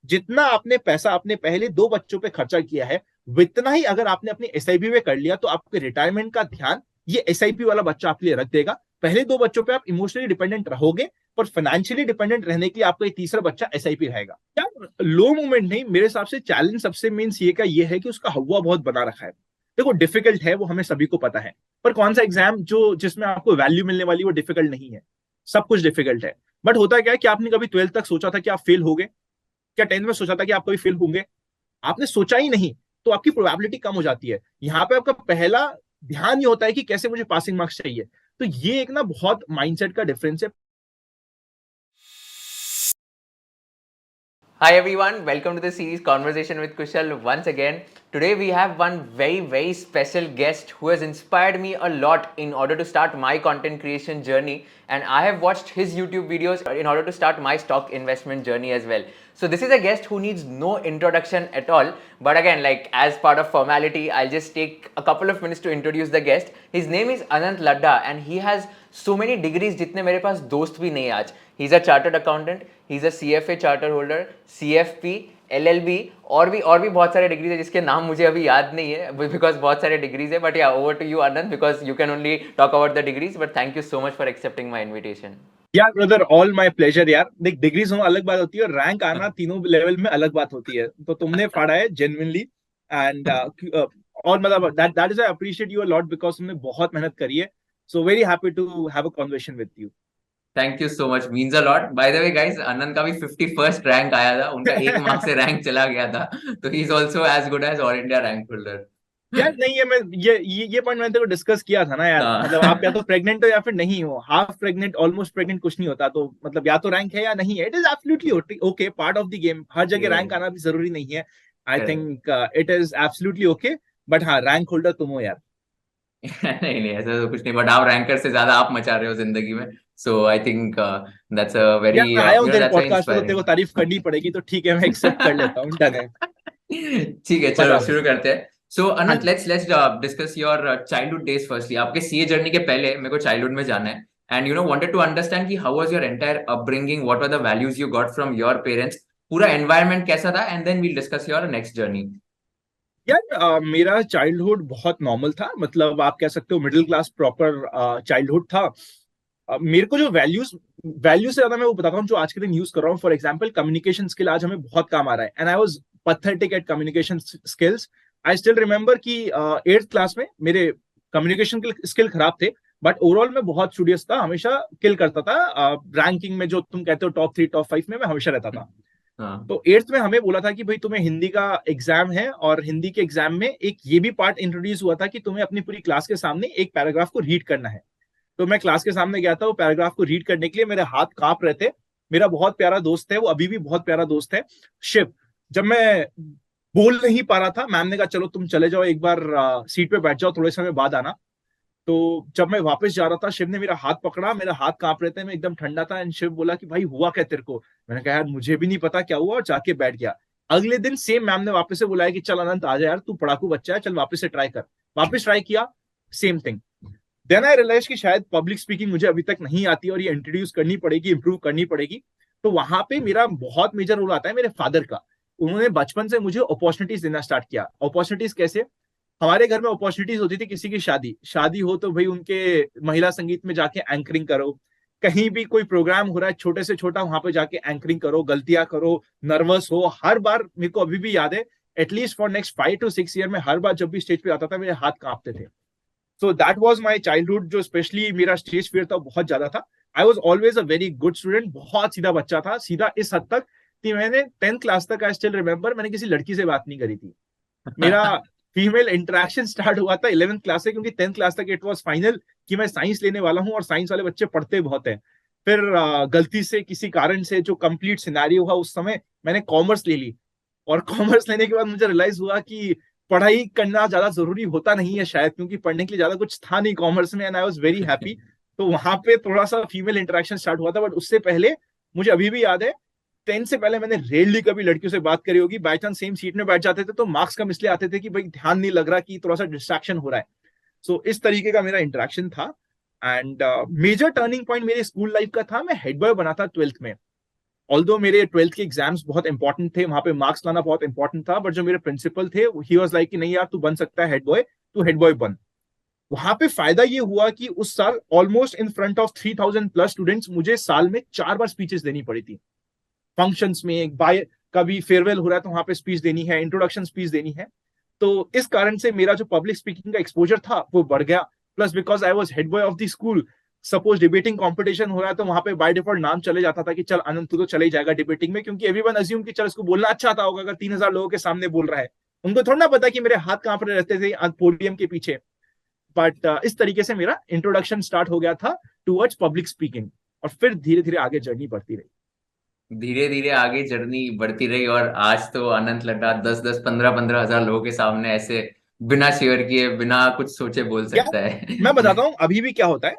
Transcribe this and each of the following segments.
जितना आपने पैसा अपने पहले दो बच्चों पे खर्चा किया है, उतना ही अगर आपने अपनी एसआईपी में कर लिया तो आपके रिटायरमेंट का ध्यान ये एसआईपी वाला बच्चा आपके लिए रख देगा। पहले दो बच्चों पे आप इमोशनली डिपेंडेंट रहोगे, पर फाइनेंशियली डिपेंडेंट रहने के लिए आपका ये तीसरा बच्चा एसआईपी रहेगा। यार लो मूवमेंट नहीं, मेरे हिसाब से चैलेंज सबसे मेन सीए का ये है कि उसका हवा बहुत बना रखा है। देखो डिफिकल्ट है वो हमें सभी को पता है, पर कौन सा एग्जाम जो जिसमें आपको वैल्यू मिलने वाली वो डिफिकल्ट नहीं है। सब कुछ डिफिकल्ट है। बट होता क्या है कि आपने कभी 12th तक सोचा था कि आप फेल होगे? क्या 10th में सोचा था कि आप कभी फेल होंगे? आपने सोचा ही नहीं, तो आपकी प्रोबेबिलिटी कम हो जाती है। यहाँ पे आपका पहला ध्यान ये होता है कि कैसे मुझे पासिंग मार्क्स चाहिए। तो ये एक ना बहुत माइंडसेट का डिफरेंस है। Hi everyone, welcome to the series Conversation with Kushal once again. Today we have one very special guest who has inspired me a lot in order to start my content creation journey, and I have watched his YouTube videos in order to start my stock investment journey as well. So this is a guest who needs no introduction at all, but again, like as part of formality, I'll just take a couple of minutes to introduce the guest. His name is Anant Ladda and he has so many degrees जितने मेरे पास दोस्त भी नहीं आज. He's a chartered accountant, he's a CFA charter holder, CFP, LLB और भी बहुत सारे डिग्रीज है जिसके नाम मुझे अभी याद नहीं है बिकॉज बहुत सारे डिग्रीज है. But yeah over to you Anand because you can only talk about the degrees. But thank you so much for accepting my invitation. यार ब्रदर, ऑल माय प्लेजर यार। देख, डिग्रीज होना अलग बात होती है और रैंक आना तीनों लेवल में अलग बात होती है। तो तुमने फाड़ा है जेन्युइनली। एंड और मतलब that is I appreciate you a lot because तुमने बहुत मेहनत करी है। So very happy to have a conversation with you. Thank you so much, means a lot. By the way guys, Anant का भी 51st रैंक आया था. उनका एक मार्क्स से रैंक चला गया था. तो he is also as good as all India rank holder. यार नहीं है, मैं ये पॉइंट मैंने तेरे को डिस्कस किया था ना यार। मतलब आप या तो प्रेग्नेंट हो या फिर नहीं हो। हाफ प्रेग्नेंट, ऑलमोस्ट प्रेग्नेंट कुछ नहीं होता। तो मतलब या तो रैंक है या नहीं है। It is absolutely okay, part of the game. हर जगह रैंक आना भी जरूरी नहीं है। I think it is absolutely okay. But हाँ, रैंक होल्डर तुम हो यार। नहीं नहीं, ऐसा तो कुछ नहीं. बट आप रैंकर से ज्यादा आप मचा रहे हो जिंदगी में. So I think that's a very यार मैं आया हूँ तेरे दैट्स पॉडकास्ट पे तो तेरे को इंस्पायरिंग. तारीफ करनी पड़ेगी, तो ठीक है, मैं एक्सेप्ट कर लेता हूँ। डन है। ठीक है, चलो बता भाई। शुरू करते हैं. सो हाँ Anant, ji. Let's discuss your childhood days firstly. आपके सीए जर्नी के पहले मेरे को चाइल्डहुड में जाना है. एंड वांटेड टू अंडरस्टैंड कि how was your entire upbringing, what were the values you got from your parents. पूरा एनवायरनमेंट कैसा था, and then we'll discuss your next journey. यार मेरा चाइल्डहुड बहुत नॉर्मल था। मतलब आप कह सकते हो मिडिल क्लास प्रॉपर चाइल्डहुड था। मेरे को जो वैल्यू से ज्यादा मैं वो बताता हूँ जो आज के दिन यूज कर रहा हूँ। फॉर एग्जाम्पल, कम्युनिकेशन स्किल आज हमें बहुत काम आ रहा है। And I was pathetic at communication skills. I still remember कि 8th क्लास में मेरे कम्युनिकेशन स्किल खराब थे। बट ओवरऑल मैं बहुत स्टूडियस था, हमेशा किल करता था। रैंकिंग में जो तुम कहते हो टॉप 3 टॉप 5 में मैं हमेशा रहता था। हाँ. तो 8th में हमें बोला था कि भाई तुम्हें हिंदी का एग्जाम है, और हिंदी के एग्जाम में एक ये भी पार्ट इंट्रोड्यूस हुआ था कि तुम्हें अपनी पूरी क्लास के सामने एक पैराग्राफ को रीड करना है। तो मैं क्लास के सामने गया था वो पैराग्राफ को रीड करने के लिए। मेरे हाथ कांप रहे थे। मेरा बहुत प्यारा दोस्त है, वो अभी भी बहुत प्यारा दोस्त है, शिव। जब मैं बोल नहीं पा रहा था, मैम ने कहा चलो तुम चले जाओ, एक बार सीट पे बैठ जाओ, थोड़े समय बाद आना। तो जब मैं वापस जा रहा था, शिव ने मेरा हाथ पकड़ा। मेरा हाथ कांप रहे थे, मैं एकदम ठंडा था। एंड शिव बोला कि भाई हुआ क्या तेरे को? मैंने कहा यार मुझे भी नहीं पता क्या हुआ, और जाके बैठ गया। अगले दिन सेम मैम ने वापस से बुलाया कि चल अनंत आ जा यार, तू पढ़ाकू बच्चा है, चल वापस से ट्राई कर। वापस ट्राई किया, same thing. Then I realise कि शायद पब्लिक स्पीकिंग मुझे अभी तक नहीं आती और ये इंट्रोड्यूस करनी पड़ेगी, इंप्रूव करनी पड़ेगी। तो वहां पे मेरा बहुत मेजर रोल आता है मेरे फादर का। उन्होंने बचपन से मुझे अपॉर्चुनिटीज देना स्टार्ट किया। अपॉर्चुनिटीज कैसे? हमारे घर में अपॉर्चुनिटीज होती थी, किसी की शादी शादी हो तो भाई उनके महिला संगीत में जाके एंकरिंग करो। कहीं भी कोई प्रोग्राम हो रहा है छोटे से छोटा, वहां पे जाके एंकरिंग करो, गलतियां करो, नर्वस हो। हर बार मेरे को अभी भी याद है, at least for next 5 to 6 year में हर बार जब भी स्टेज पे आता था मेरे हाथ कांपते थे। So that was my childhood. जो स्पेशली मेरा स्टेज फियर था बहुत ज्यादा था। I was always a very good student, बहुत सीधा बच्चा था। सीधा इस हद तक कि मैंने 10th क्लास तक, आई स्टिल रिमेम्बर, मैंने किसी लड़की से बात नहीं करी थी। मेरा फीमेल इंटरेक्शन स्टार्ट हुआ था 11th क्लास से, क्योंकि 10th क्लास तक इट वाज फाइनल कि मैं साइंस लेने वाला हूँ, और साइंस वाले बच्चे पढ़ते बहुत हैं। फिर गलती से किसी कारण से, जो कंप्लीट सिनेरियो हुआ उस समय, मैंने कॉमर्स ले ली। और कॉमर्स लेने के बाद मुझे रियलाइज हुआ कि पढ़ाई करना ज्यादा जरूरी होता नहीं है शायद, क्योंकि पढ़ने के लिए ज्यादा कुछ था नहीं कॉमर्स में। And I was very happy. तो वहां पे थोड़ा सा फीमेल इंटरेक्शन स्टार्ट हुआ था। बट उससे पहले मुझे अभी भी याद है, 10th से पहले मैंने रेयरली कभी लड़कियों से बात करी होगी। बाई चांस सेम सीट में बैठ जाते थे तो मार्क्स कम इसलिए आते थे कि भाई ध्यान नहीं लग रहा, कि थोड़ा सा डिस्ट्रैक्शन हो रहा है। सो इस तरीके का मेरा इंटरेक्शन था। एंड मेजर टर्निंग पॉइंट मेरे स्कूल लाइफ का था, मैं हेड बॉय बना था 12th में। ऑल्दो मेरे 12th के एग्जाम्स बहुत इंपॉर्टेंट थे, वहां पे मार्क्स लाना बहुत इंपॉर्टेंट था, बट जो मेरे प्रिंसिपल थे ही वाज लाइक कि नहीं यार तू बन सकता है हेड बॉय, तू हेड बॉय बन। वहां पे फायदा ये हुआ कि उस साल almost in front of 3000 plus students मुझे साल में 4 बार स्पीचेस देनी पड़ी थी। फंक्शंस में बाय, कभी फेयरवेल हो रहा है तो वहां पे स्पीच देनी है, इंट्रोडक्शन स्पीच देनी है। तो इस कारण से मेरा जो पब्लिक स्पीकिंग का एक्सपोजर था वो बढ़ गया। Plus because I was head boy of the school, suppose debating competition हो रहा है तो वहां पे बाय डिफॉल्ट नाम चले जाता था कि चल अनंत तू तो चले ही जाएगा डिबेटिंग में, क्योंकि एवरीवन अज्यूम कि चल इसको बोलना अच्छा आता होगा अगर 3000 लोगों के सामने बोल रहा है। उनको थोड़ा ना पता कि मेरे हाथ कहां पर रहते थे पोडियम के पीछे। बट इस तरीके से मेरा इंट्रोडक्शन स्टार्ट हो गया था टूवर्ड्स पब्लिक स्पीकिंग, और फिर धीरे धीरे आगे जर्नी बढ़ती रही। धीरे धीरे आगे जर्नी बढ़ती रही और आज तो अनंत लड्डा 10-10, 15-15 हजार लोगों के सामने ऐसे बिना शेयर किए, बिना कुछ सोचे बोल यार सकता है। मैं बताता हूँ अभी भी क्या होता है,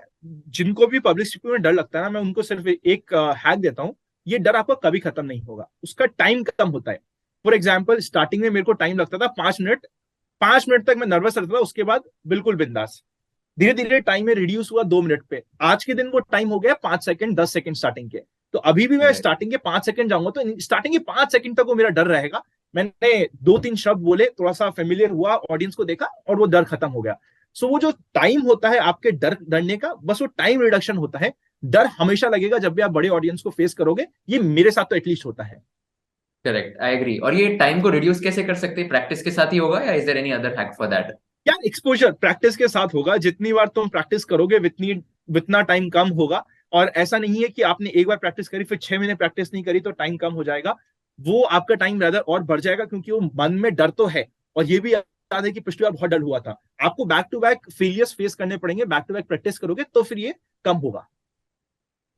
जिनको भी पब्लिक स्पीकिंग में डर लगता है ना, मैं उनको सिर्फ एक हैक देता हूँ। ये डर आपका कभी खत्म नहीं होगा, उसका टाइम कम होता है। फॉर एग्जाम्पल स्टार्टिंग में मेरे को टाइम लगता था 5 मिनट, 5 मिनट तक मैं नर्वस रहता था, उसके बाद बिल्कुल बिंदास। धीरे धीरे टाइम में रिड्यूस हुआ 2 मिनट पे, आज के दिन वो टाइम हो गया 5 सेकंड, 10 सेकंड स्टार्टिंग के। तो अभी भी मैं Right. स्टार्टिंग के 5 सेकंड जाऊंगा तो स्टार्टिंग के 5 सेकंड तक वो मेरा डर रहेगा। मैंने 2-3 शब्द बोले, थोड़ा सा फेमिलियर हुआ, ऑडियंस को देखा और वो डर खत्म हो गया। सो वो जो टाइम होता है आपके डर डरने का, बस वो टाइम रिडक्शन होता है। डर हमेशा लगेगा जब भी आप बड़े ऑडियंस को फेस करोगे, ये मेरे साथ तो एटलीस्ट होता है। Correct, I agree. और ये टाइम को रिड्यूस कैसे कर सकते हैं? प्रैक्टिस के साथ ही होगा या is there any other hack for that? यार एक्सपोजर प्रैक्टिस के साथ होगा, जितनी बार तुम प्रैक्टिस करोगे उतनी उतना टाइम कम होगा। और ऐसा नहीं है कि आपने एक बार प्रैक्टिस करी फिर 6 महीने प्रैक्टिस नहीं करी तो टाइम कम हो जाएगा। वो आपका टाइम रादर और बढ़ जाएगा, क्योंकि वो मन में डर तो है। और ये भी याद है कि पिछली बार बहुत डर हुआ था। आपको back to back failures face करने पड़ेंगे, बैक टू बैक प्रैक्टिस करोगे तो फिर ये कम होगा।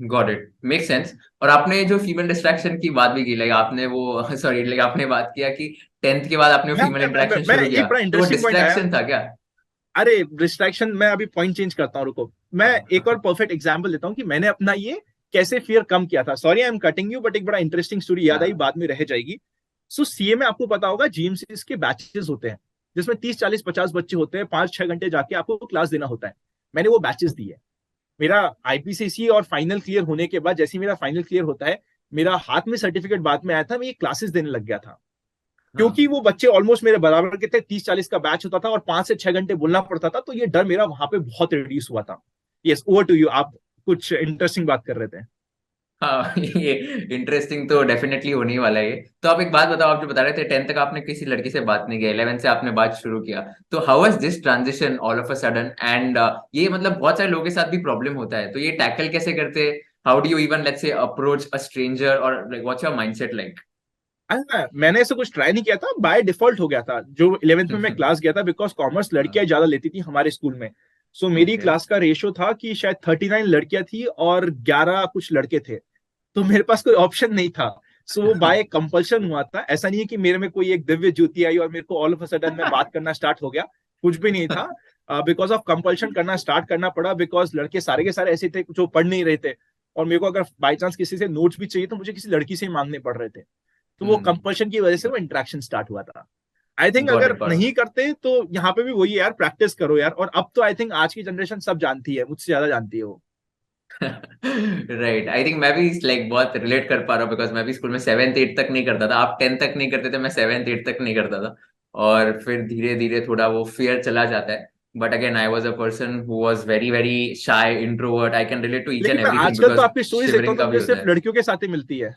Got it, make sense. और आपने जो फीमेल डिस्ट्रैक्शन की बात भी की, लाइक आपने वो सॉरी, लाइक आपने बात किया कि 10th के बाद आपने फीमेल इंटरेक्शन शुरू एक किया, बड़ा तो वो इंटरेस्टिंग पॉइंट आया। डिस्ट्रैक्शन था क्या? अरे डिस्ट्रैक्शन, मैं अभी पॉइंट चेंज करता हूँ, रुको। मैं एक और हाँ। परफेक्ट एग्जांपल देता हूँ कि मैंने अपना ये कैसे फियर कम किया था। Sorry I am cutting you, but एक बड़ा इंटरेस्टिंग स्टोरी याद आई, हाँ। बाद में रह जाएगी। सो सीए में आपको पता होगा जीएमसीस के बैचेस होते हैं, जिसमें 30 40 50 बच्चे होते हैं, 5-6 घंटे जाके आपको क्लास देना होता है। मैंने वो बैचेस दिए। मेरा आईपीसीसी और फाइनल क्लियर होने के बाद, जैसे ही मेरा फाइनल क्लियर होता है, मेरा हाथ में सर्टिफिकेट बाद में आया था, मैं ये क्लासेस देने लग गया था। क्योंकि हाँ। वो बच्चे ऑलमोस्ट मेरे बराबर के थे, 30-40 का बैच होता था और 5 से 6 घंटे बोलना पड़ता था, तो ये डर मेरा वहां पे बहुत रिड्यूस हुआ था। यस, ओवर टू यू, आप कुछ इंटरेस्टिंग बात कर रहे थे। हाँ, ये इंटरेस्टिंग तो डेफिनेटली होने ही वाला है ये। तो आप एक बात बताओ, आप जो बता रहे थे 10th तक आपने किसी लड़की से बात नहीं किया, 11th से आपने बात शुरू किया, तो how was this transition all of a sudden? And ये मतलब बहुत सारे लोगों के साथ भी प्रॉब्लम होता है, तो ये टैकल कैसे करते हैं? How do you even let's say approach a stranger, और like what's your mindset like? मैंने ऐसा कुछ ट्राई नहीं किया था, बाय डिफॉल्ट हो गया था। जो 11th में मैं क्लास गया था, बिकॉज कॉमर्स लड़कियां ज्यादा लेती थी हमारे स्कूल में। सो मेरी ओके। क्लास का रेशियो था कि शायद 39 लड़कियां थी और 11 कुछ लड़के थे। तो मेरे पास कोई ऑप्शन नहीं था। सो वो बाय कंपल्शन हुआ था। ऐसा नहीं है कि मेरे में कोई एक दिव्य ज्योति आई और मेरे को ऑल ऑफ अ सडन में बात करना स्टार्ट हो गया। कुछ भी नहीं था। बिकॉज ऑफ कंपल्शन करना स्टार्ट करना पड़ा, बिकॉज लड़के सारे के सारे ऐसे थे जो पढ़ नहीं रहे थे। और मेरे को अगर बाई चांस किसी से नोट्स भी चाहिए तो मुझे किसी लड़की से ही मांगने पड़ रहे थे। तो वो कंपल्शन की वजह से वो इंटरेक्शन स्टार्ट हुआ था। आई थिंक गॉट अगर इट, गॉट नहीं करते तो यहाँ पे भी वही है यार, प्रैक्टिस करो यार। और अब तो आई थिंक आज की जनरेशन सब जानती है, मुझसे ज्यादा जानती है वो। राइट। आई थिंक मैं भी लाइक बहुत रिलेट कर पा रहा हूँ, बिकॉज मैं भी स्कूल में 7th 8th तक नहीं करता था। आप 10th तक नहीं करते थे, मैं 7th 8th तक नहीं करता था। और फिर धीरे धीरे थोड़ा वो फियर चला जाता है। But again I was a person who was very very shy introvert. I can relate to each and लेकिन मैं एवरीथिंग, आजकल तो बिकॉज आपकी स्टोरीज देखता शिवरिंग हूँ तो का भी मुझे होता सिर्फ है। लड़कियों के साथ ही मिलती है।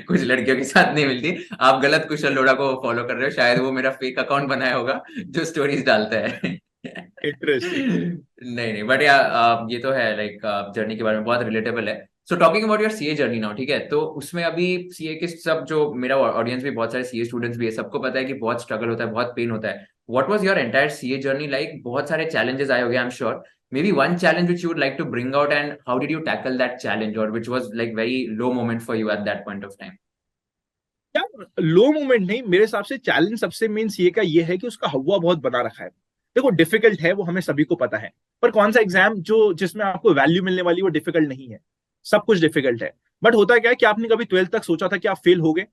कुछ लड़कियों के साथ नहीं मिलती। आप गलत कुशल लोड़ा को फॉलो कर रहे हो, शायद वो मेरा फेक अकाउंट बनाया होगा जो स्टोरीज डालता है। इंटरेस्टिंग। नहीं नहीं, बट या ये तो है लाइक जर्नी के बारे में बहुत रिलेटेबल है। So talking about your CA journey now, ठीक है, तो उसमें अभी सीए के सब जो मेरा ऑडियंस भी बहुत सारे सीए स्टूडेंट्स भी है, सबको पता है कि बहुत स्ट्रगल होता है, बहुत पेन होता है। What was your entire CA journey like? बहुत सारे चैलेंजेस आए होंगे आई am sure. maybe one challenge which you would like to bring out, and how did you tackle that challenge, or which was like very low moment for you at that point of time? यार लो moment नहीं, मेरे हिसाब से challenge सबसे main CA का ये है कि उसका हवा बहुत बना रखा है। देखो डिफिकल्ट है वो, हमें सभी को पता है। पर कौन सा एग्जाम जो जिसमें आपको वैल्यू मिलने वाली वो डिफिकल्ट नहीं है। सब कुछ डिफिकल्ट है। बट होता क्या है कि आपने कभी 12th तक सोचा था कि आप फेल होगे?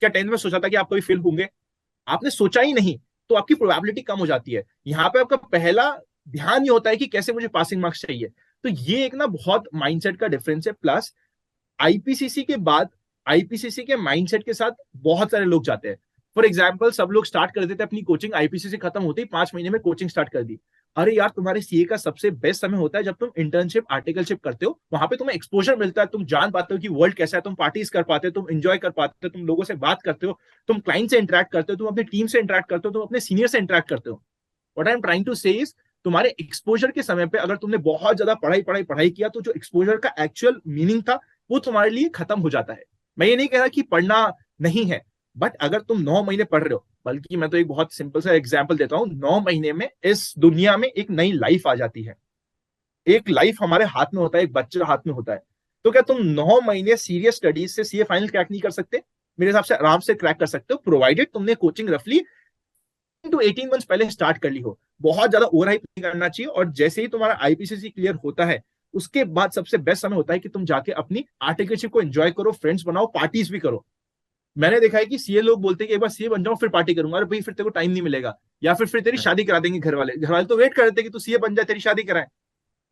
क्या 10th में सोचा था कि आप कभी फेल होंगे? आपने सोचा ही नहीं। तो आपकी प्रोबेबिलिटी कम हो जाती है। यहाँ पे आपका पहला ध्यान ये होता है कि कैसे मुझे पासिंग मार्क्स चाहिए। तो ये एक ना बहुत माइंडसेट का डिफरेंस है। प्लस आईपीसीसी के बाद आईपीसीसी के माइंडसेट के साथ बहुत सारे लोग जाते हैं। फॉर एग्जाम्पल, सब लोग स्टार्ट कर देते हैं अपनी कोचिंग, आईपीसीसी खत्म होते ही 5 महीने में कोचिंग स्टार्ट कर दी। अरे यार, तुम्हारे सीए का सबसे बेस्ट समय होता है जब तुम इंटर्नशिप आर्टिकलशिप करते हो, वहां पे तुम्हें एक्सपोजर मिलता है, तुम जान पाते हो कि वर्ल्ड कैसा है, तुम पार्टीज कर पाते हो, तुम एंजॉय कर पाते हो, तुम लोगों से बात करते हो, तुम क्लाइंट से इंटरेक्ट करते हो, तुम अपनी टीम से इंटरेक्ट करते हो, तुम अपने सीनियर से इंटरेक्ट करते हो। What I am trying to say is, तुम्हारे एक्सपोजर के समय पे अगर तुमने बहुत ज्यादा पढ़ाई पढ़ाई पढ़ाई किया तो जो एक्सपोजर का एक्चुअल मीनिंग था वो तुम्हारे लिए खत्म हो जाता है। मैं ये नहीं कह रहा कि पढ़ना नहीं है, बट अगर तुम 9 महीने पढ़ रहे हो, बल्कि मैं तो एक बहुत सिंपल सा एग्जाम्पल देता हूँ, 9 महीने में इस दुनिया में एक नई लाइफ आ जाती है। एक लाइफ हमारे हाथ में होता है, एक बच्चा हाथ में होता है। तो क्या तुम 9 महीने सीरियस स्टडीज से सीए फाइनल क्रैक नहीं कर सकते? मेरे हिसाब से आराम से क्रैक कर सकते हो, प्रोवाइडेड तुमने कोचिंग रफली टू 18 मंथ्स पहले स्टार्ट कर ली हो। बहुत ज्यादा ओवर हाइप नहीं करना चाहिए, और जैसे ही तुम्हारा आईपीसीसी क्लियर होता है उसके बाद सबसे बेस्ट समय होता है कि तुम जाके अपनी आर्टिकलशिप को एंजॉय करो, फ्रेंड्स बनाओ, पार्टीज भी करो। मैंने देखा है कि सीए लोग बोलते हैं कि एक बार सीए बन जाओ फिर पार्टी करूंगा, अरे भाई फिर तेरे को टाइम नहीं मिलेगा, या फिर तेरी शादी करा देंगे घर वाले। घर वाले तो वेट कर रहे थे कि तू सीए बन जाए, तेरी शादी कराए।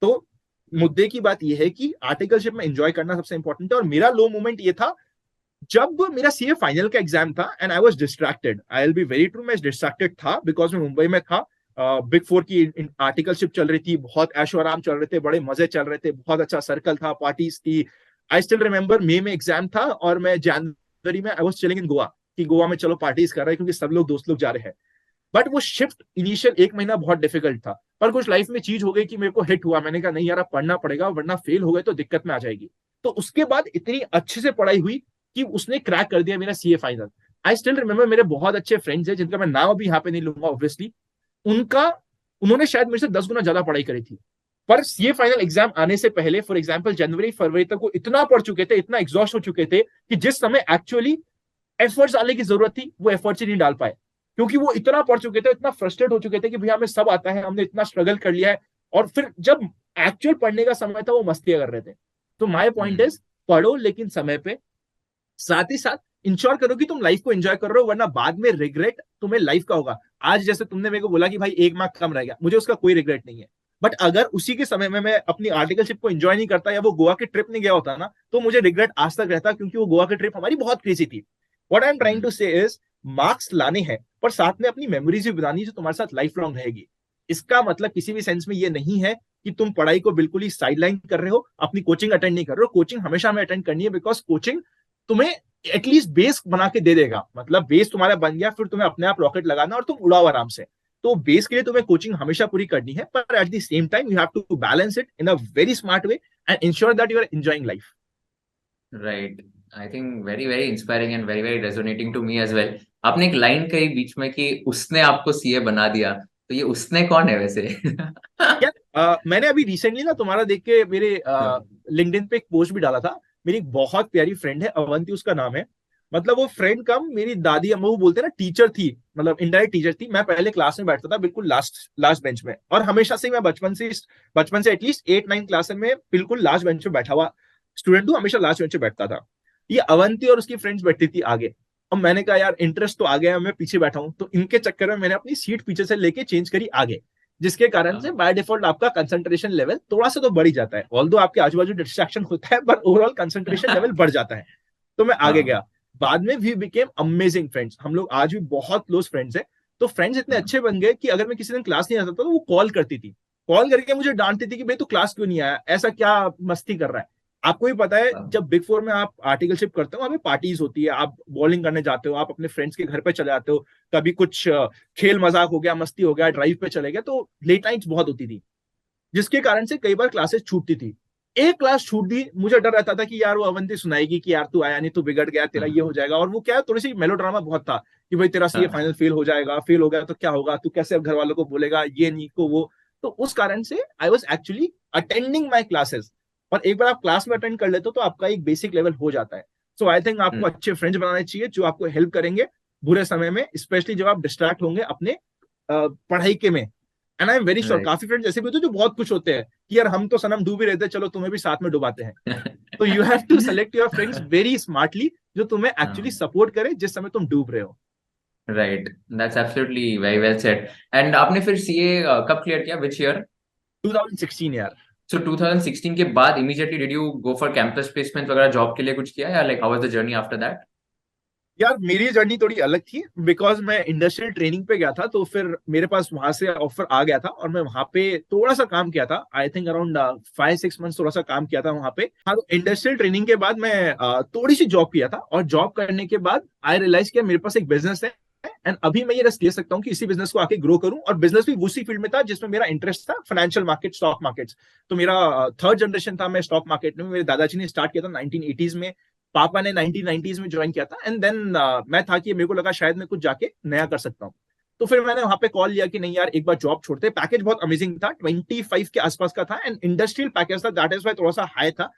तो मुद्दे की बात यह है कि आर्टिकलशिप में एंजॉय करना सबसे इंपॉर्टेंट है। और मेरा लो मोमेंट ये था जब मेरा सीए फाइनल का एग्जाम था and I was distracted. I will be very true, मैं डिस्ट्रैक्टेड था बिकॉज मैं मुंबई में था। बिग फोर की आर्टिकलशिप चल रही थी, बहुत ऐशो आराम चल रहे थे, बड़े मजे चल रहे थे, बहुत अच्छा सर्कल था, पार्टीज थी। आई स्टिल रिमेंबर मई में एग्जाम था और मैं जनवरी में I was chilling in Goa, कि गोवा में चलो पार्टीज कर रहे हैं क्योंकि सब लोग दोस्त लोग जा रहे हैं। बट वो शिफ्ट इनिशियल 1 महीना बहुत डिफिकल्ट था, पर कुछ लाइफ में चीज हो गई कि मेरे को हिट हुआ। मैंने कहा नहीं यार, अब पढ़ना पड़ेगा वरना फेल हो गए तो दिक्कत में आ जाएगी। तो उसके बाद इतनी अच्छे से पढ़ाई हुई कि उसने क्रैक कर दिया मेरा CA final. I still remember, मेरे बहुत अच्छे फ्रेंड्स हैं जिनका मैं नाम अभी यहाँ पे नहीं लूंगा ऑब्वियसली, उनका उन्होंने शायद मेरे से 10 गुना ज्यादा पढ़ाई करी थी। पर सीए फाइनल एग्जाम आने से पहले, फॉर एग्जाम्पल जनवरी फरवरी तक, वो इतना पढ़ चुके थे, इतना एग्जॉस्ट हो चुके थे कि जिस समय एक्चुअली एफर्ट्स डालने की जरूरत थी वो एफर्ट्स ही नहीं डाल पाए, क्योंकि वो इतना पढ़ चुके थे, इतना फ्रस्ट्रेट हो चुके थे कि भैया हमें सब आता है, हमने इतना स्ट्रगल कर लिया है। और फिर जब एक्चुअल पढ़ने का समय था वो मस्तियां कर रहे थे। तो माय पॉइंट इज, पढ़ो लेकिन समय पे, साथ ही साथ इंश्योर करो कि तुम लाइफ को एंजॉय कर रहे हो, वरना बाद में रिग्रेट तुम्हें लाइफ का होगा। आज जैसे तुमने मेरे को बोला कि भाई 1 मार्क कम रह गया, मुझे उसका कोई रिग्रेट नहीं है। बट अगर उसी के समय में मैं अपनी आर्टिकलशिप को एंजॉय नहीं करता या वो गोवा की ट्रिप नहीं गया होता ना, तो मुझे रिग्रेट आज तक रहता, क्योंकि वो गोवा की ट्रिप हमारी बहुत क्रेजी थी। What I am trying to say is, marks लाने हैं पर साथ में अपनी मेमोरीज भी बनानी जो तुम्हारे साथ लाइफ लॉन्ग रहेगी। इसका मतलब किसी भी सेंस में ये नहीं है कि तुम पढ़ाई को बिल्कुल ही साइडलाइन कर रहे हो, अपनी कोचिंग अटेंड नहीं कर रहे हो। कोचिंग हमेशा हमें अटेंड करनी है, बिकॉज कोचिंग तुम्हें एटलीस्ट बेस बना के दे देगा। मतलब बेस तुम्हारा बन गया, फिर तुम्हें अपने आप रॉकेट लगाना और तुम उड़ाओ आराम से। तो बेस के लिए तुम्हें कोचिंग हमेशा पूरी करनी है, पर at the same time you have to balance it in a very smart way and ensure that you are enjoying life. Right. I think very very inspiring and very very resonating to me as well. आपने एक line कही बीच में कि उसने आपको CA बना दिया, तो ये उसने कौन है वैसे? यार, मैंने अभी रिसेंटली ना तुम्हारा देख के मेरे लिंक्डइन पे एक पोस्ट भी डाला था। मेरी एक बहुत प्यारी फ्रेंड है, अवंती उसका नाम है। मतलब वो फ्रेंड कम मेरी दादी अम्मा वो बोलते हैं ना, टीचर थी, मतलब इनडायरेक्ट टीचर थी। मैं पहले क्लास में बैठता था बिल्कुल लास्ट लास्ट बेंच में, और हमेशा से मैं बचपन से एटलीस्ट 8 9 क्लास में बिल्कुल लास्ट बेंच पे बैठा हुआ स्टूडेंट हूँ, हमेशा लास्ट बेंच पे बैठता था। ये अवंती और उसकी फ्रेंड्स बैठती थी आगे। अब मैंने कहा यार इंटरेस्ट तो आ गया, मैं पीछे बैठा हूँ, तो इनके चक्कर में मैंने अपनी सीट पीछे से लेके चेंज करी आगे, जिसके कारण से बाय डिफॉल्ट आपका कंसंट्रेशन लेवल थोड़ा सा तो बढ़ ही जाता है। ऑल्दो आपके आजू बाजू डिस्ट्रैक्शन होता है, पर ओवरऑल कंसंट्रेशन लेवल बढ़ जाता है। तो मैं आगे गया। बाद में वी बिकेम अमेजिंग फ्रेंड्स, हम लोग आज भी बहुत क्लोज फ्रेंड्स हैं। तो फ्रेंड्स इतने अच्छे बन गए कि अगर मैं किसी दिन क्लास नहीं आता था तो वो कॉल करती थी, कॉल करके मुझे डांटती थी कि भाई तू क्लास क्यों नहीं आया, ऐसा क्या मस्ती कर रहा है। आपको भी पता है जब बिग फोर में आप आर्टिकलशिप करते हो वहां पे पार्टीज होती है, आप बॉलिंग करने जाते हो, आप अपने फ्रेंड्स के घर पे चले जाते हो, कभी कुछ खेल मजाक हो गया, मस्ती हो गया, ड्राइव पे चले गए, तो लेट नाइट्स बहुत होती थी, जिसके कारण से कई बार क्लासेस छूटती थी। एक क्लास छूट दी, मुझे डर रहता था कि यार वो अवंती सुनाएगी कि यार तू आया नहीं, तू बिगड़ गया, तेरा ये हो जाएगा। और वो क्या है, थोड़ी सी मेलोड्रामा बहुत था कि भाई तेरा सीए फाइनल फेल हो जाएगा, फेल हो गया तो क्या होगा, तू कैसे अब घर वालों को बोलेगा, ये नहीं को वो। तो उस कारण से I was actually attending my classes. और एक बार आप क्लास में अटेंड कर लेते हो तो आपका एक बेसिक लेवल हो जाता है। सो आई थिंक आपको अच्छे फ्रेंड्स बनाने चाहिए जो आपको हेल्प करेंगे बुरे समय में, स्पेशली जब आप डिस्ट्रैक्ट होंगे अपने पढ़ाई के में। And I am very sure काफी फ्रेंड्स ऐसे भी होते हैं जो बहुत खुश होते हैं कि यार हम तो सनम डूब ही रहते हैं, चलो तुम्हें भी साथ में डुबाते हैं। तो you have to select your friends very smartly, जो तुम्हें एक्चुअली सपोर्ट करे जिस समय तुम डूब रहे हो। Right, that's absolutely very well said. And आपने फिर सीए कब क्लियर किया, विच ईयर? 2016 यार। So 2016 के बाद immediately did you go for campus placement वगैरह जॉब के लिए कुछ किया, या like how was the journey after that? यार मेरी जर्नी थोड़ी अलग थी, बिकॉज मैं इंडस्ट्रियल ट्रेनिंग पे गया था, तो फिर मेरे पास वहां से ऑफर आ गया था और मैं वहां पे थोड़ा सा काम किया था। आई थिंक अराउंड 5-6 मंथ्स थोड़ा सा काम किया था वहां पे। हाँ, तो इंडस्ट्रियल ट्रेनिंग के बाद मैं थोड़ी सी जॉब किया था, और जॉब करने के बाद आई रियलाइज किया मेरे पास एक बिजनेस है, एंड अभी मैं ये रिस्क ले सकता हूँ कि इसी बिजनेस को आके ग्रो करूं। और बिजनेस भी उसी फील्ड में था जिसमें मेरा इंटरेस्ट था, फाइनेंशियल मार्केट, स्टॉक मार्केट्स। तो मेरा थर्ड जनरेशन था मैं स्टॉक मार्केट में। मेरे दादाजी ने स्टार्ट किया था 1980s में, पापा ने 1990s में ज्वाइन किया था, एंड देन मैं था कि मेरे को लगा शायद मैं कुछ जाके नया कर सकता हूँ। तो फिर मैंने वहां पे कॉल लिया कि नहीं यार, एक बार जॉब छोड़ते। पैकेज बहुत अमेजिंग था, 25 के आसपास का था, एंड इंडस्ट्रियल पैकेज था, दैट इज वाई थोड़ा सा हाई था।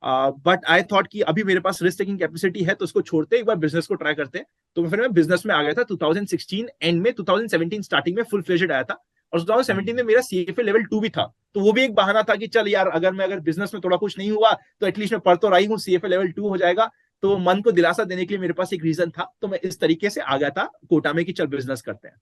बट आई थॉट कि अभी मेरे पास रिस्क टेकिंग कैपेसिटी है, तो उसको छोड़ते एक बार बिजनेस को ट्राई करते हैं। तो फिर मैं बिजनेस में आ गया था 2016 एंड में, 2017 स्टार्टिंग में फुल फ्लेजेड आया था। और 2017 में मेरा सीएफए लेवल 2 भी था, तो वो भी एक बहाना था कि चल यार, अगर बिजनेस में थोड़ा कुछ नहीं हुआ तो एटलीस्ट मैं पढ़ तो रही हूँ, सीएफए लेवल 2 हो जाएगा। तो मन को दिलासा देने के लिए मेरे पास एक रीजन था, तो मैं इस तरीके से आ गया था कोटा में कि चल बिजनेस करते हैं।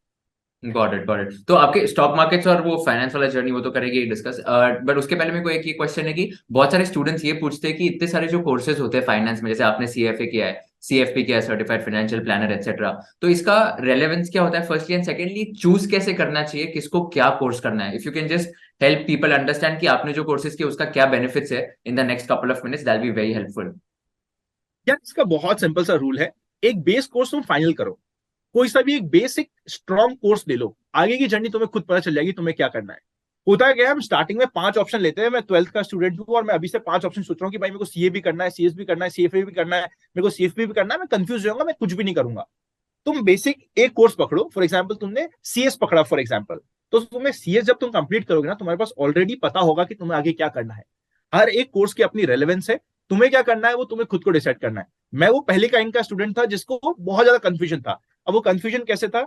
Got it, got it. तो आपके स्टॉक मार्केट्स और वो फाइनेंस वाला जर्नी वो तो करेंगे डिस्कस, बट उसके पहले मेरे को एक ये क्वेश्चन है कि बहुत सारे स्टूडेंट्स ये पूछते हैं कि इतने सारे जो कोर्सेज होते हैं फाइनेंस में, जैसे आपने सीएफए किया है, सीएफपी किया है, सर्टिफाइड फाइनेंशियल प्लानर एक्सेट्रा, तो इसका रेलेवेंस क्या होता है फर्स्टली, एंड सेकेंडली चूज कैसे करना चाहिए, किसको क्या कोर्स करना है? If you can just help people understand कि आपने जो कोर्सेज किया उसका क्या बेनिफिट्स है in the next couple of minutes, that will be very helpful. यार इसका बहुत सिंपल सा रूल है, एक बेस कोर्स तुम फाइनल करो, कोई सा भी एक बेसिक स्ट्रॉन्ग कोर्स ले लो, आगे की जर्नी तुम्हें खुद पता चल जाएगी तुम्हें क्या करना है। होता है क्या, हम स्टार्टिंग में 5 ऑप्शन लेते हैं। मैं 12th का स्टूडेंट हूँ और मैं अभी से 5 ऑप्शन सोच रहा हूँ कि भाई मेरे को सीए भी करना है, सीएस भी करना है, सीएफए भी करना है, मेरे को सीएफपी भी करना है। मैं कंफ्यूज हो जाऊंगा, मैं कुछ भी नहीं करूंगा। तुम बेसिक एक कोर्स पकड़ो, फॉर एग्जाम्पल तुमने सीएस पकड़ा फॉर एग्जाम्पल, तो तुम्हें सीएस जब तुम कंप्लीट करोगे ना, तुम्हारे पास ऑलरेडी पता होगा कि तुम्हें आगे क्या करना है। हर एक कोर्स की अपनी रेलेवेंस है, तुम्हें क्या करना है वो तुम्हें खुद को डिसाइड करना है। मैं वो पहले काइंड का स्टूडेंट था जिसको बहुत ज्यादा कंफ्यूजन था। अब वो कंफ्यूजन कैसे था,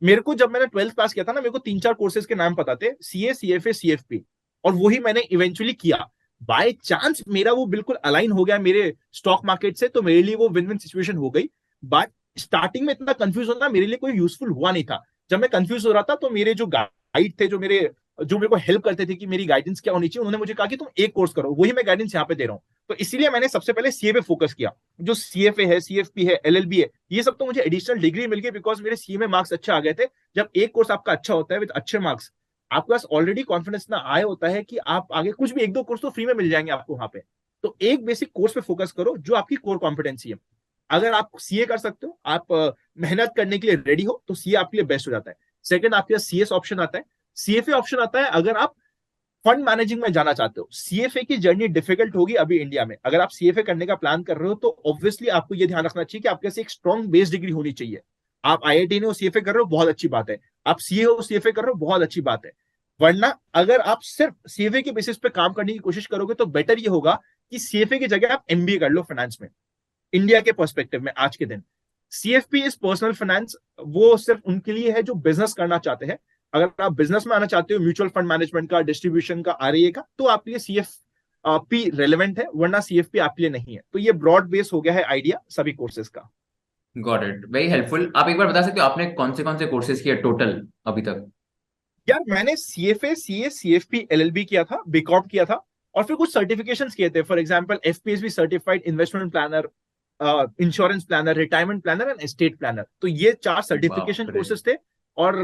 मेरे को जब मैंने 12th पास किया था ना, मेरे को 3-4 कोर्सेज के नाम पता थे, सीए, सीएफए, सीएफपी, और वही मैंने इवेंचुअली किया। बाय चांस मेरा वो बिल्कुल अलाइन हो गया मेरे स्टॉक मार्केट से, तो मेरे लिए वो विन विन सिचुएशन हो गई। बट स्टार्टिंग में इतना कंफ्यूज होना मेरे लिए कोई यूजफुल हुआ नहीं था। जब मैं कंफ्यूज हो रहा था तो मेरे जो गाइड थे, जो मेरे को हेल्प करते थे कि मेरी गाइडेंस क्या होनी चाहिए, उन्होंने मुझे कहा कि तुम एक कोर्स करो, वही मैं गाइडेंस यहाँ पे दे रहा हूँ। तो इसीलिए मैंने सबसे पहले सीए पे फोकस किया। जो सीएफए है, सीएफपी है, एलएलबी है, ये सब तो मुझे एडिशनल डिग्री मिल गई बिकॉज मेरे सीए में मार्क्स अच्छे आ गए थे। जब एक कोर्स आपका अच्छा होता है विद अच्छे मार्क्स, आपके पास ऑलरेडी कॉन्फिडेंस ना आए होता है कि आप आगे कुछ भी, 1-2 कोर्स तो फ्री में मिल जाएंगे आपको वहां पे। तो एक बेसिक कोर्स पे फोकस करो जो आपकी कोर कॉम्पिटेंसी है। अगर आप सीए कर सकते हो, आप मेहनत करने के लिए रेडी हो, तो सीए आपके लिए बेस्ट हो जाता है। सेकंड, आपके पास सीएस ऑप्शन आता है, सीएफए ऑप्शन आता है अगर आप फंड मैनेजिंग में जाना चाहते हो। सीएफए की जर्नी डिफिकल्ट होगी अभी इंडिया में। अगर आप सीएफए करने का प्लान कर रहे हो तो ऑब्वियसली आपको यह ध्यान रखना चाहिए कि आपके पास एक स्ट्रॉन्ग बेस डिग्री होनी चाहिए। आप आईआईटी में हो, सीएफए कर रहे हो, बहुत अच्छी बात है। आप सीए हो, सीएफए कर रहे हो, बहुत अच्छी बात है। वरना अगर आप सिर्फ सीएफए के बेसिस पे काम करने की कोशिश करोगे तो बेटर ये होगा कि सीएफए की जगह आप एमबीए कर लो फाइनेंस में। इंडिया के पर्सपेक्टिव में आज के दिन सीएफपी इज पर्सनल फाइनेंस, वो सिर्फ उनके लिए है जो बिजनेस करना चाहते हैं। अगर आप बिजनेस में आना चाहते हो, म्यूचुअल फंड मैनेजमेंट का, डिस्ट्रीब्यूशन का, आरए का, तो आपके लिए सीएफ पी रेलेवेंट है, वरना सीएफपी आपके लिए नहीं है। तो ये ब्रॉड बेस हो गया है आइडिया सभी कोर्सेज का। Got it, very helpful. आप एक बार बता सकते हो आपने कौन से कोर्सेज किए टोटल अभी तक? यार मैंने सीएफए, सीए, सीएफपी, एलएलबी किया था, बीकॉम किया था, और फिर कुछ सर्टिफिकेशंस किए थे। For example FPSB certified investment planner, insurance planner, retirement planner and estate planner. तो ये 4 सर्टिफिकेशन बाप रे। कोर्सेज थे। और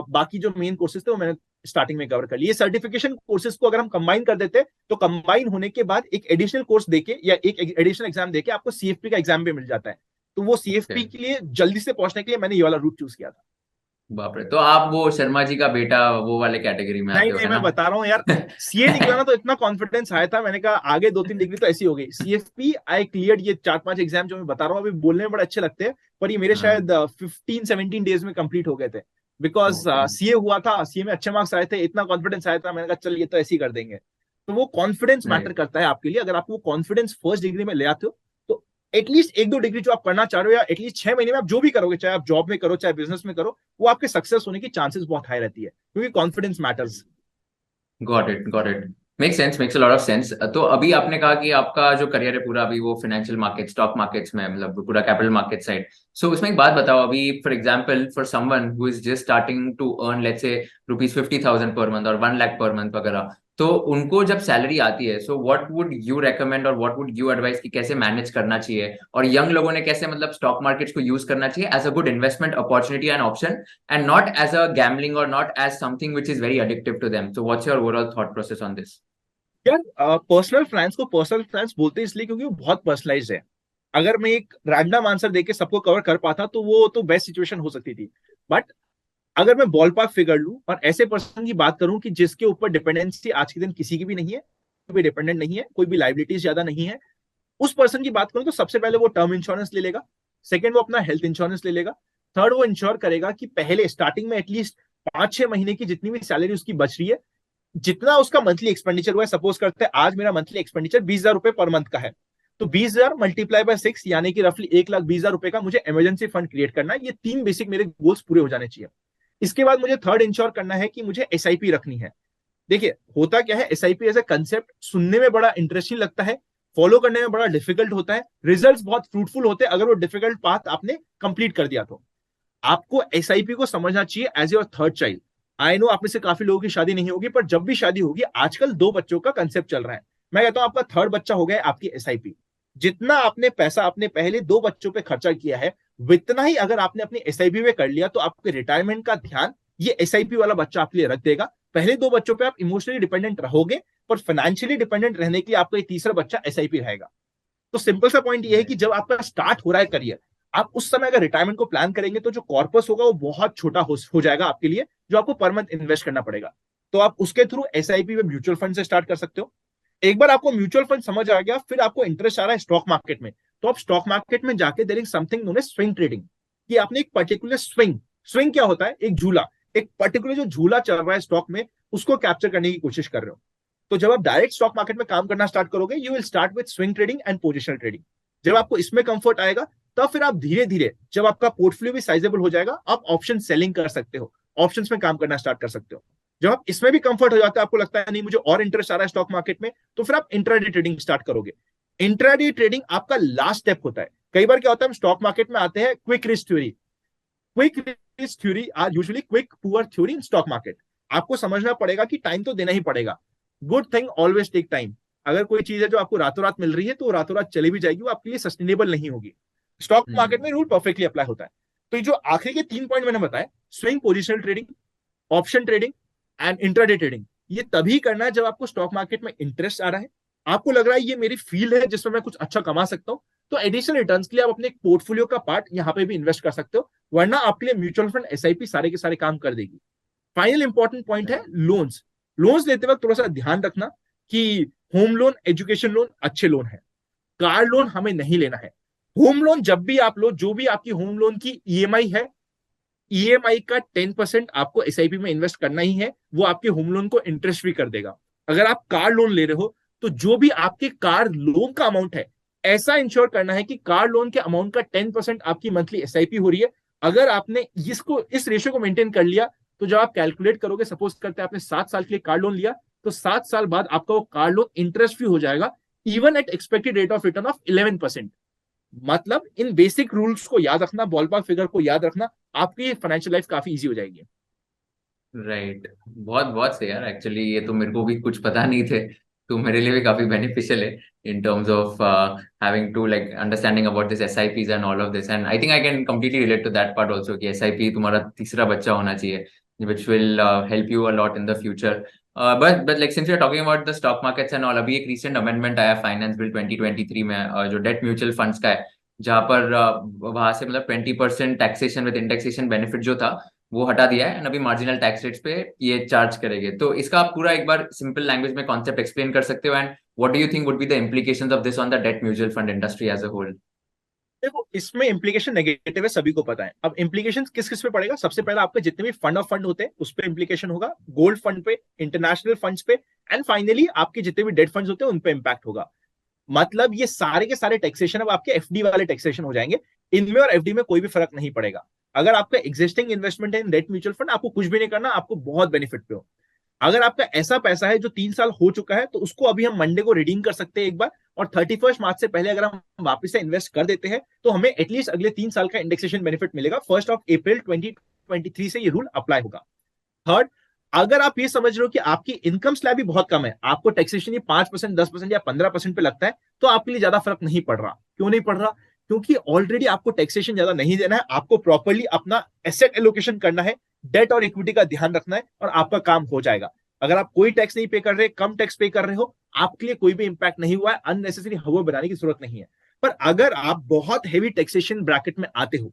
बाकी जो मेन कोर्सेज थे वो मैंने स्टार्टिंग में कवर कर लिए। सर्टिफिकेशन कोर्सेज को अगर हम कंबाइन कर देते तो कंबाइन होने के बाद एक एडिशनल कोर्स देके या एक एडिशनल एग्जाम देके आपको सीएफपी का एग्जाम भी मिल जाता है। तो वो सीएफपी के लिए जल्दी से पहुंचने के लिए मैंने ये वाला रूट चूज किया था। बाप रे, तो आप वो शर्मा जी का बेटा वो वाले कैटेगरी में नहीं आते हो, नहीं, है मैं ना? बता रहा हूँ यार, सीए निकला तो इतना कॉन्फिडेंस आया था, मैंने कहा आगे 2-3 डिग्री तो ऐसी हो गई। सीएफपी आई क्लियर ये 4-5 एग्जाम जो मैं बता रहा हूँ, अभी बोलने में बड़े अच्छे लगते हैं, पर ये मेरे हाँ। शायद 15-17 डेज में कंप्लीट हो गए थे। Because okay. सीए हुआ था, सीए में अच्छे मार्क्स आए थे, इतना कॉन्फिडेंस आया था, मैंने कहा चल ये तो ऐसे ही कर देंगे। तो वो कॉन्फिडेंस मैटर राइट। करता है आपके लिए। अगर आप वो कॉन्फिडेंस फर्स्ट डिग्री में ले आते हो, तो एटलीस्ट 1-2 डिग्री जो आप करना चाह रहे हो, या एटलीस्ट 6 महीने में आप जो भी करोगे, चाहे आप जॉब में करो चाहे बिजनेस में करो, वो आपके सक्सेस होने की चांसेस बहुत हाई रहती है, क्योंकि confidence matters. Got it, got it. Make sense, makes a lot of sense. तो अभी आपने कहा कि आपका जो करियर है पूरा अभी वो फाइनेंशियल मार्केट, स्टॉक मार्केट्स में, मतलब पूरा कैपिटल मार्केट साइड, सो उसमें एक बात बताओ, अभी for example for someone who is just starting to earn let's say ₹50,000 per month और 1 लाख पर मंथ वगैरह, तो उनको जब सैलरी आती है, so what would you recommend और व्हाट वुड यू एडवाइस कि कैसे मैनेज करना चाहिए, और यंग लोगों ने कैसे मतलब स्टॉक मार्केट्स को यूज करना चाहिए as a good investment opportunity and option, and not as a gambling और not as something which is very addictive to them. So what's your overall thought process on this? यार personal finance को personal finance बोलते हैं इसलिए क्योंकि वो बहुत personalised है। अगर मैं एक रैंडम आंसर देके सबको कवर कर पाता तो वो तो बेस्ट सिचुएशन हो सकती थी। बट अगर मैं बॉल पार्क फिगर लूं और ऐसे पर्सन की बात करूं कि जिसके ऊपर डिपेंडेंसी आज के दिन किसी की भी नहीं है, कोई भी डिपेंडेंट नहीं है, कोई भी लाइबिलिटीज ज्यादा नहीं है, उस पर्सन की बात करूं तो सबसे पहले वो टर्म इंश्योरेंस ले लेगा। सेकंड वो अपना हेल्थ इंश्योरेंस ले लेगा। थर्ड वो इंश्योर करेगा कि पहले स्टार्टिंग में एटलीस्ट 5-6 महीने की जितनी भी सैलरी उसकी बच रही है, जितना उसका मंथली एक्सपेंडिचर हुआ है, सपोज करते हैं आज मेरा मंथली एक्सपेंडिचर 20,000 रुपए पर मंथ का है, तो 20,000 मल्टीप्लाई बाय 6 यानी कि रफली 1,20,000 रुपए का मुझे इमरजेंसी फंड क्रिएट करना है। ये तीन बेसिक मेरे गोल्स पूरे हो जाने चाहिए। इसके बाद मुझे थर्ड इंश्योर करना है कि मुझे एसआईपी रखनी है। देखिए होता क्या है, एसआईपी एज ए कंसेप्ट सुनने में बड़ा इंटरेस्टिंग लगता है, फॉलो करने में बड़ा डिफिकल्ट होता है, रिजल्ट्स बहुत फ्रूटफुल होते हैं अगर वो डिफिकल्ट पाथ आपने कंप्लीट कर दिया तो। आपको एसआईपी को समझना चाहिए as your third child. I know आप में से काफी लोगों की शादी नहीं होगी, पर जब भी शादी होगी, आजकल 2 बच्चों का कंसेप्ट चल रहा है, मैं कहता हूं आपका थर्ड बच्चा हो गया है आपकी एसआईपी। जितना आपने पैसा अपने पहले 2 बच्चों पे खर्चा किया है, उतना ही अगर आपने अपनी एसआईपी में कर लिया तो आपके रिटायरमेंट का ध्यान ये एसआईपी वाला बच्चा आपके लिए रख देगा। पहले 2 बच्चों पे आप इमोशनली डिपेंडेंट रहोगे, पर फाइनेंशियली डिपेंडेंट रहने के लिए आपका ये तीसरा बच्चा एसआईपी रहेगा। तो सिंपल सा पॉइंट ये है कि जब आपका स्टार्ट हो रहा है करियर, आप उस समय अगर रिटायरमेंट को प्लान करेंगे तो जो कॉर्पस होगा वो बहुत छोटा हो जाएगा आपके लिए, जो आपको पर मंथ इन्वेस्ट करना पड़ेगा। तो आप उसके थ्रू एसआईपी में म्यूचुअल फंड से स्टार्ट कर सकते हो। एक बार आपको म्यूचुअल फंड समझ आ गया, फिर आपको इंटरेस्ट आ रहा है स्टॉक मार्केट में, तो आप स्टॉक मार्केट में जाके there is something known as swing trading, कि आपने एक पर्टिकुलर स्विंग, स्विंग क्या होता है, एक झूला, एक पर्टिकुलर जो झूला चल रहा है स्टॉक में, उसको कैप्चर करने की कोशिश कर रहे हो। तो जब आप डायरेक्ट स्टॉक मार्केट में काम करना स्टार्ट करोगे, you will start with swing trading and positional trading. जब आपको इसमें कंफर्ट आएगा, तब फिर आप धीरे धीरे, जब आपका पोर्टफोलियो भी साइजेबल हो जाएगा, आप ऑप्शन सेलिंग कर सकते हो, ऑप्शंस में काम करना स्टार्ट कर सकते हो। जब आप इसमें भी कंफर्ट हो जाता है, आपको लगता है नहीं मुझे और इंटरेस्ट आ रहा है स्टॉक मार्केट में, तो फिर आप इंट्राडे ट्रेडिंग स्टार्ट करोगे। इंट्राडे ट्रेडिंग आपका लास्ट स्टेप होता है। कई बार क्या होता है, हम स्टॉक मार्केट में आते हैं quick risk theory. Quick risk theory are usually quick poor theory in stock market. आपको समझना पड़ेगा कि टाइम तो देना ही पड़ेगा। Good thing always take time. अगर कोई चीज है जो आपको रातों रात मिल रही है, तो रातों रात चली भी जाएगी, वो आपके लिए सस्टेनेबल नहीं होगी। स्टॉक मार्केट में रूल परफेक्टली अप्लाई होता है। तो ये जो आखिरी के 3 पॉइंट मैंने बताए, swing positional trading, option trading and intraday trading, ये तभी करना है जब आपको स्टॉक मार्केट में इंटरेस्ट आ रहा है, आपको लग रहा है ये मेरी फील्ड है जिसमें मैं कुछ अच्छा कमा सकता हूं, तो एडिशनल रिटर्न्स के लिए आप अपने पोर्टफोलियो का पार्ट यहां पे भी इन्वेस्ट कर सकते हो। वरना आपके लिए म्यूचुअल फंड एसआईपी सारे के सारे काम कर देगी। फाइनल इंपॉर्टेंट पॉइंट है लोन्स। लोन्स लेते वक्त थोड़ा सा ध्यान रखना कि होम लोन, एजुकेशन लोन अच्छे लोन है, कार लोन हमें नहीं लेना है। होम लोन जब भी आप लो, जो भी आपकी होम लोन की ईएमआई है, ईएमआई का 10% आपको एसआईपी में इन्वेस्ट करना ही है, वो आपके होम लोन को इंटरेस्ट भी कर देगा। अगर आप कार लोन ले रहे हो, तो जो भी आपके कार लोन का अमाउंट है, ऐसा इंश्योर करना है कि कार लोन के अमाउंट का 10% आपकी मंथली एसआईपी हो रही है। अगर आपने इसको, इस रेशियो को मेंटेन कर लिया, तो जब आप कैलकुलेट करोगे, सपोज करते हैं आपने 7 साल के लिए कार लोन लिया, तो 7 साल बाद आपका वो कार लोन इंटरेस्ट फ्री हो जाएगा, even at expected rate of return of 11%। मतलब इन बेसिक रूल्स को याद रखना, बॉलपार्क फिगर को याद रखना, आपकी फाइनेंशियल लाइफ काफी इजी हो जाएगी। राइट, बहुत बहुत सही यार, एक्चुअली ये तो मेरे को भी कुछ पता नहीं थे, तो मेरे लिए भी काफी बेनिफिशियल है in terms of having to like understanding about this SIPs and all of this, and I think I can completely relate to that part also कि एसआईपी तुम्हारा तीसरा बच्चा होना चाहिए, which will help you a lot in the future. But like since we are talking about the stock markets and all, अभी एक recent amendment आया finance bill 2023 में, जो डेट म्यूचुअल फंड्स का है, जहाँ पर वहां से मतलब 20% टैक्सेशन विद इंडेक्सेशन बेनिफिट जो था वो हटा दिया है, एंड अभी मार्जिनल टैक्स रेट्स पे ये चार्ज करेंगे। तो इसका आप पूरा एक बार सिंपल लैंग्वेज में कॉन्सेप्ट एक्सप्लेन कर सकते हो, and what do you think would be the implications of this on the debt mutual fund industry as a whole? देखो इसमें इंप्लीकेशन नेगेटिव है, सभी को पता है। अब इंप्लीकेशन किस किस पे पड़ेगा, सबसे पहले आपके जितने भी फंड ऑफ फंड होते हैं उस पर इंप्लीकेशन होगा, गोल्ड फंड पे, इंटरनेशनल फंड्स पे, एंड फाइनली आपके जितने भी डेट फंड्स होते हैं उन पे इंपैक्ट होगा। मतलब ये सारे के सारे टैक्सेशन अब आपके एफडी वाले टैक्सेशन हो जाएंगे। इनमें और एफडी में कोई भी फर्क नहीं पड़ेगा। अगर आपका एग्जिस्टिंग इन्वेस्टमेंट है इन डेट म्यूचुअल फंड, आपको कुछ भी नहीं करना, आपको बहुत बेनिफिट पे हो। अगर आपका ऐसा पैसा है जो 3 साल हो चुका है, तो उसको अभी हम मंडे को रिडीम कर सकते हैं एक बार, और 31 मार्च से पहले अगर हम वापस से इन्वेस्ट कर देते हैं तो हमें एटलीस्ट अगले 3 साल का इंडेक्सेशन बेनिफिट मिलेगा। 1 अप्रैल 2023 से ये रूल अप्लाई होगा। थर्ड, अगर आप ये समझ रहे हो कि आपकी इनकम स्लैब भी बहुत कम है, आपको टैक्सेशन ये 5%, 10% या 15% पे लगता है, तो आपके लिए ज्यादा फर्क नहीं पड़ रहा। क्यों नहीं पड़ रहा? क्योंकि ऑलरेडी आपको टैक्सेशन ज्यादा नहीं देना है, आपको प्रॉपरली अपना एसेट एलोकेशन करना है, डेट और इक्विटी का ध्यान रखना है, और आपका काम हो जाएगा। अगर आप कोई टैक्स नहीं पे कर रहे, कम टैक्स पे कर रहे हो, आपके लिए कोई भी इंपैक्ट नहीं हुआ है, अननेसेसरी हवा बनाने की जरूरत नहीं है। पर अगर आप बहुत हेवी टैक्सेशन ब्रैकेट में आते हो,